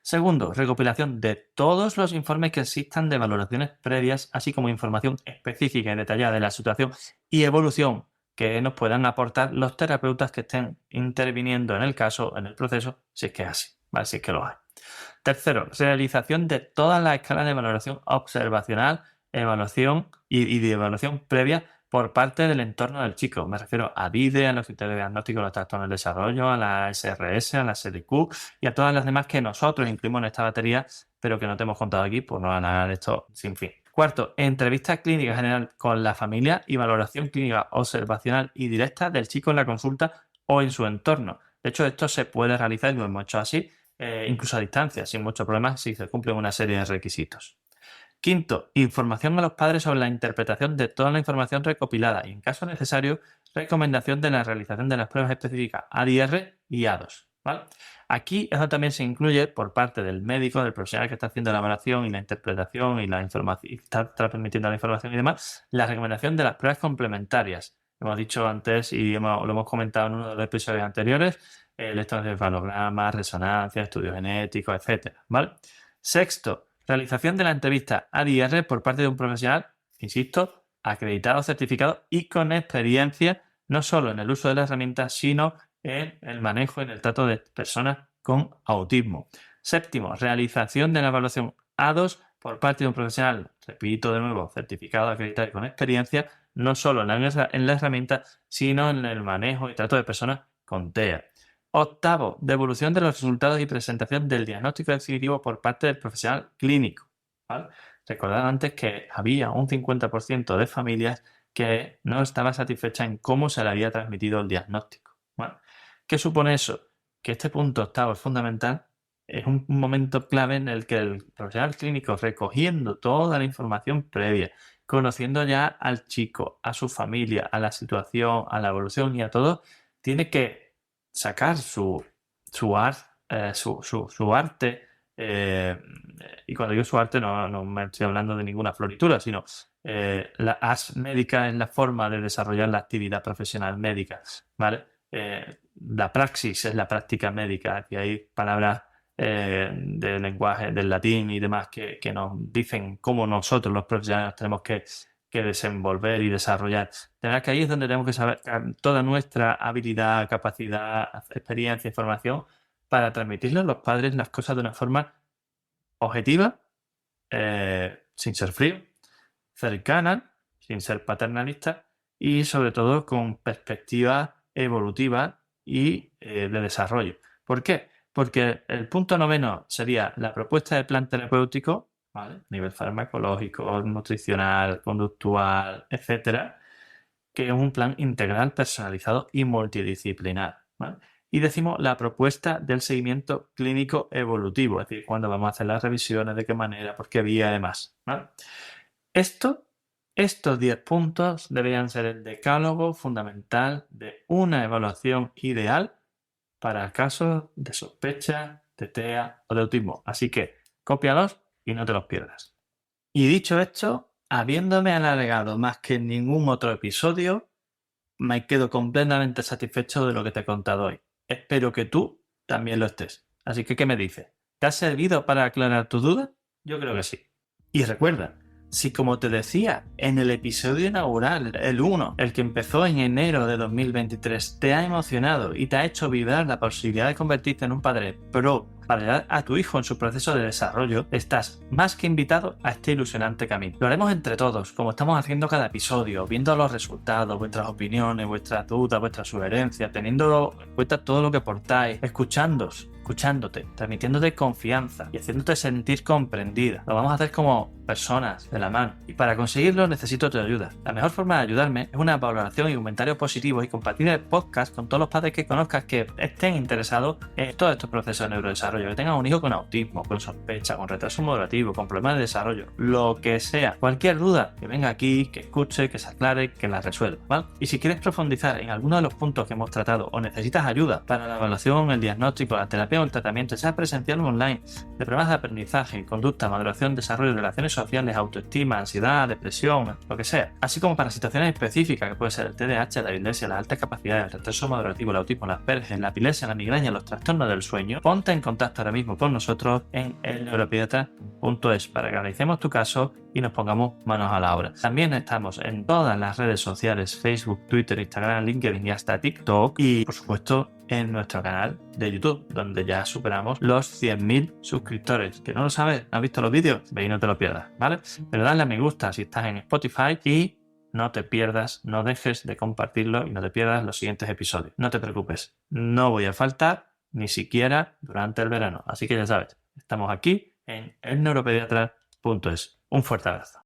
Segundo, recopilación de todos los informes que existan de valoraciones previas, así como información específica y detallada de la situación y evolución que nos puedan aportar los terapeutas que estén interviniendo en el caso, en el proceso, si es que es así, ¿vale? Si es que lo hay. Tercero, realización de todas las escalas de valoración observacional, evaluación y de evaluación previa por parte del entorno del chico. Me refiero a VIDE, a los criterios de diagnóstico de los trastornos del desarrollo, a la SRS, a la SDQ y a todas las demás que nosotros incluimos en esta batería, pero que no te hemos contado aquí por no ganar esto sin fin. Cuarto, entrevista clínica general con la familia y valoración clínica observacional y directa del chico en la consulta o en su entorno. De hecho, esto se puede realizar, y lo hemos hecho así, incluso a distancia, sin muchos problemas, si se cumplen una serie de requisitos. Quinto, información a los padres sobre la interpretación de toda la información recopilada y, en caso necesario, recomendación de la realización de las pruebas específicas ADIR y A2. ¿Vale? Aquí eso también se incluye por parte del médico, del profesional que está haciendo la evaluación y la interpretación y la información, y está transmitiendo la información y demás, la recomendación de las pruebas complementarias. Hemos dicho antes y lo hemos comentado en uno de los episodios anteriores, electroencefalogramas, resonancia, estudios genéticos, etc. ¿Vale? Sexto, realización de la entrevista ADIR por parte de un profesional, insisto, acreditado, certificado y con experiencia, no solo en el uso de la herramienta, sino en el manejo y en el trato de personas con autismo. Séptimo, realización de la evaluación A2 por parte de un profesional, repito de nuevo, certificado, acreditado y con experiencia, no solo en la herramienta, sino en el manejo y trato de personas con TEA. Octavo, devolución de los resultados y presentación del diagnóstico definitivo por parte del profesional clínico. ¿Vale? Recordad antes que había un 50% de familias que no estaba satisfecha en cómo se le había transmitido el diagnóstico. ¿Vale? ¿Qué supone eso? Que este punto octavo es fundamental, es un momento clave en el que el profesional clínico, recogiendo toda la información previa, conociendo ya al chico, a su familia, a la situación, a la evolución y a todo, tiene que sacar su arte, y cuando digo su arte no me estoy hablando de ninguna floritura, sino la as médica es la forma de desarrollar la actividad profesional médica, ¿vale? La praxis es la práctica médica, y hay palabras del lenguaje del latín y demás que nos dicen cómo nosotros los profesionales tenemos que desenvolver y desarrollar. De verdad que ahí es donde tenemos que saber toda nuestra habilidad, capacidad, experiencia, información para transmitirle a los padres las cosas de una forma objetiva, sin ser frío, cercana, sin ser paternalista y sobre todo con perspectiva evolutiva y de desarrollo. ¿Por qué? Porque el punto noveno sería la propuesta de plan terapéutico, ¿vale? A nivel farmacológico, nutricional, conductual, etcétera, que es un plan integral, personalizado y multidisciplinar, ¿vale? Y decimos la propuesta del seguimiento clínico evolutivo, es decir, cuándo vamos a hacer las revisiones, de qué manera, por qué vía, además, ¿vale? Estos 10 puntos deberían ser el decálogo fundamental de una evaluación ideal para casos de sospecha de TEA o de autismo. Así que cópialos y no te los pierdas. Y dicho esto, habiéndome alargado más que en ningún otro episodio, me quedo completamente satisfecho de lo que te he contado hoy. Espero que tú también lo estés. Así que, ¿qué me dices? ¿Te ha servido para aclarar tus dudas? Yo creo que sí. Y recuerda, si como te decía en el episodio inaugural, el 1, el que empezó en enero de 2023, te ha emocionado y te ha hecho vibrar la posibilidad de convertirte en un padre pro para ayudar a tu hijo en su proceso de desarrollo, estás más que invitado a este ilusionante camino. Lo haremos entre todos, como estamos haciendo cada episodio, viendo los resultados, vuestras opiniones, vuestras dudas, vuestras sugerencias, teniendo en cuenta todo lo que aportáis, escuchándote, transmitiéndote confianza y haciéndote sentir comprendida. Lo vamos a hacer como personas de la mano, y para conseguirlo necesito tu ayuda. La mejor forma de ayudarme es una valoración y comentarios positivos y compartir el podcast con todos los padres que conozcas que estén interesados en todos estos procesos de neurodesarrollo, que tengan un hijo con autismo, con sospecha, con retraso moderativo, con problemas de desarrollo, lo que sea, cualquier duda, que venga aquí, que escuche, que se aclare, que la resuelva, ¿vale? Y si quieres profundizar en alguno de los puntos que hemos tratado o necesitas ayuda para la evaluación, el diagnóstico, la terapia o el tratamiento, sea presencial o online, de problemas de aprendizaje, conducta, maduración, desarrollo, relaciones sociales, autoestima, ansiedad, depresión, lo que sea, así como para situaciones específicas que puede ser el TDAH, la dislexia, las altas capacidades, el retraso madurativo, el autismo, las Asperger, la epilepsia, la migraña, los trastornos del sueño, ponte en contacto ahora mismo con nosotros en elneuropediatra.es para que analicemos tu caso y nos pongamos manos a la obra. También estamos en todas las redes sociales, Facebook, Twitter, Instagram, LinkedIn y hasta TikTok, y por supuesto en nuestro canal de YouTube, donde ya superamos los 100.000 suscriptores. ¿Que no lo sabes? ¿No has visto los vídeos? Ve y no te lo pierdas, ¿vale? Pero dale a me gusta si estás en Spotify y no te pierdas, no dejes de compartirlo y no te pierdas los siguientes episodios. No te preocupes, no voy a faltar ni siquiera durante el verano. Así que ya sabes, estamos aquí en elneuropediatra.es. Un fuerte abrazo.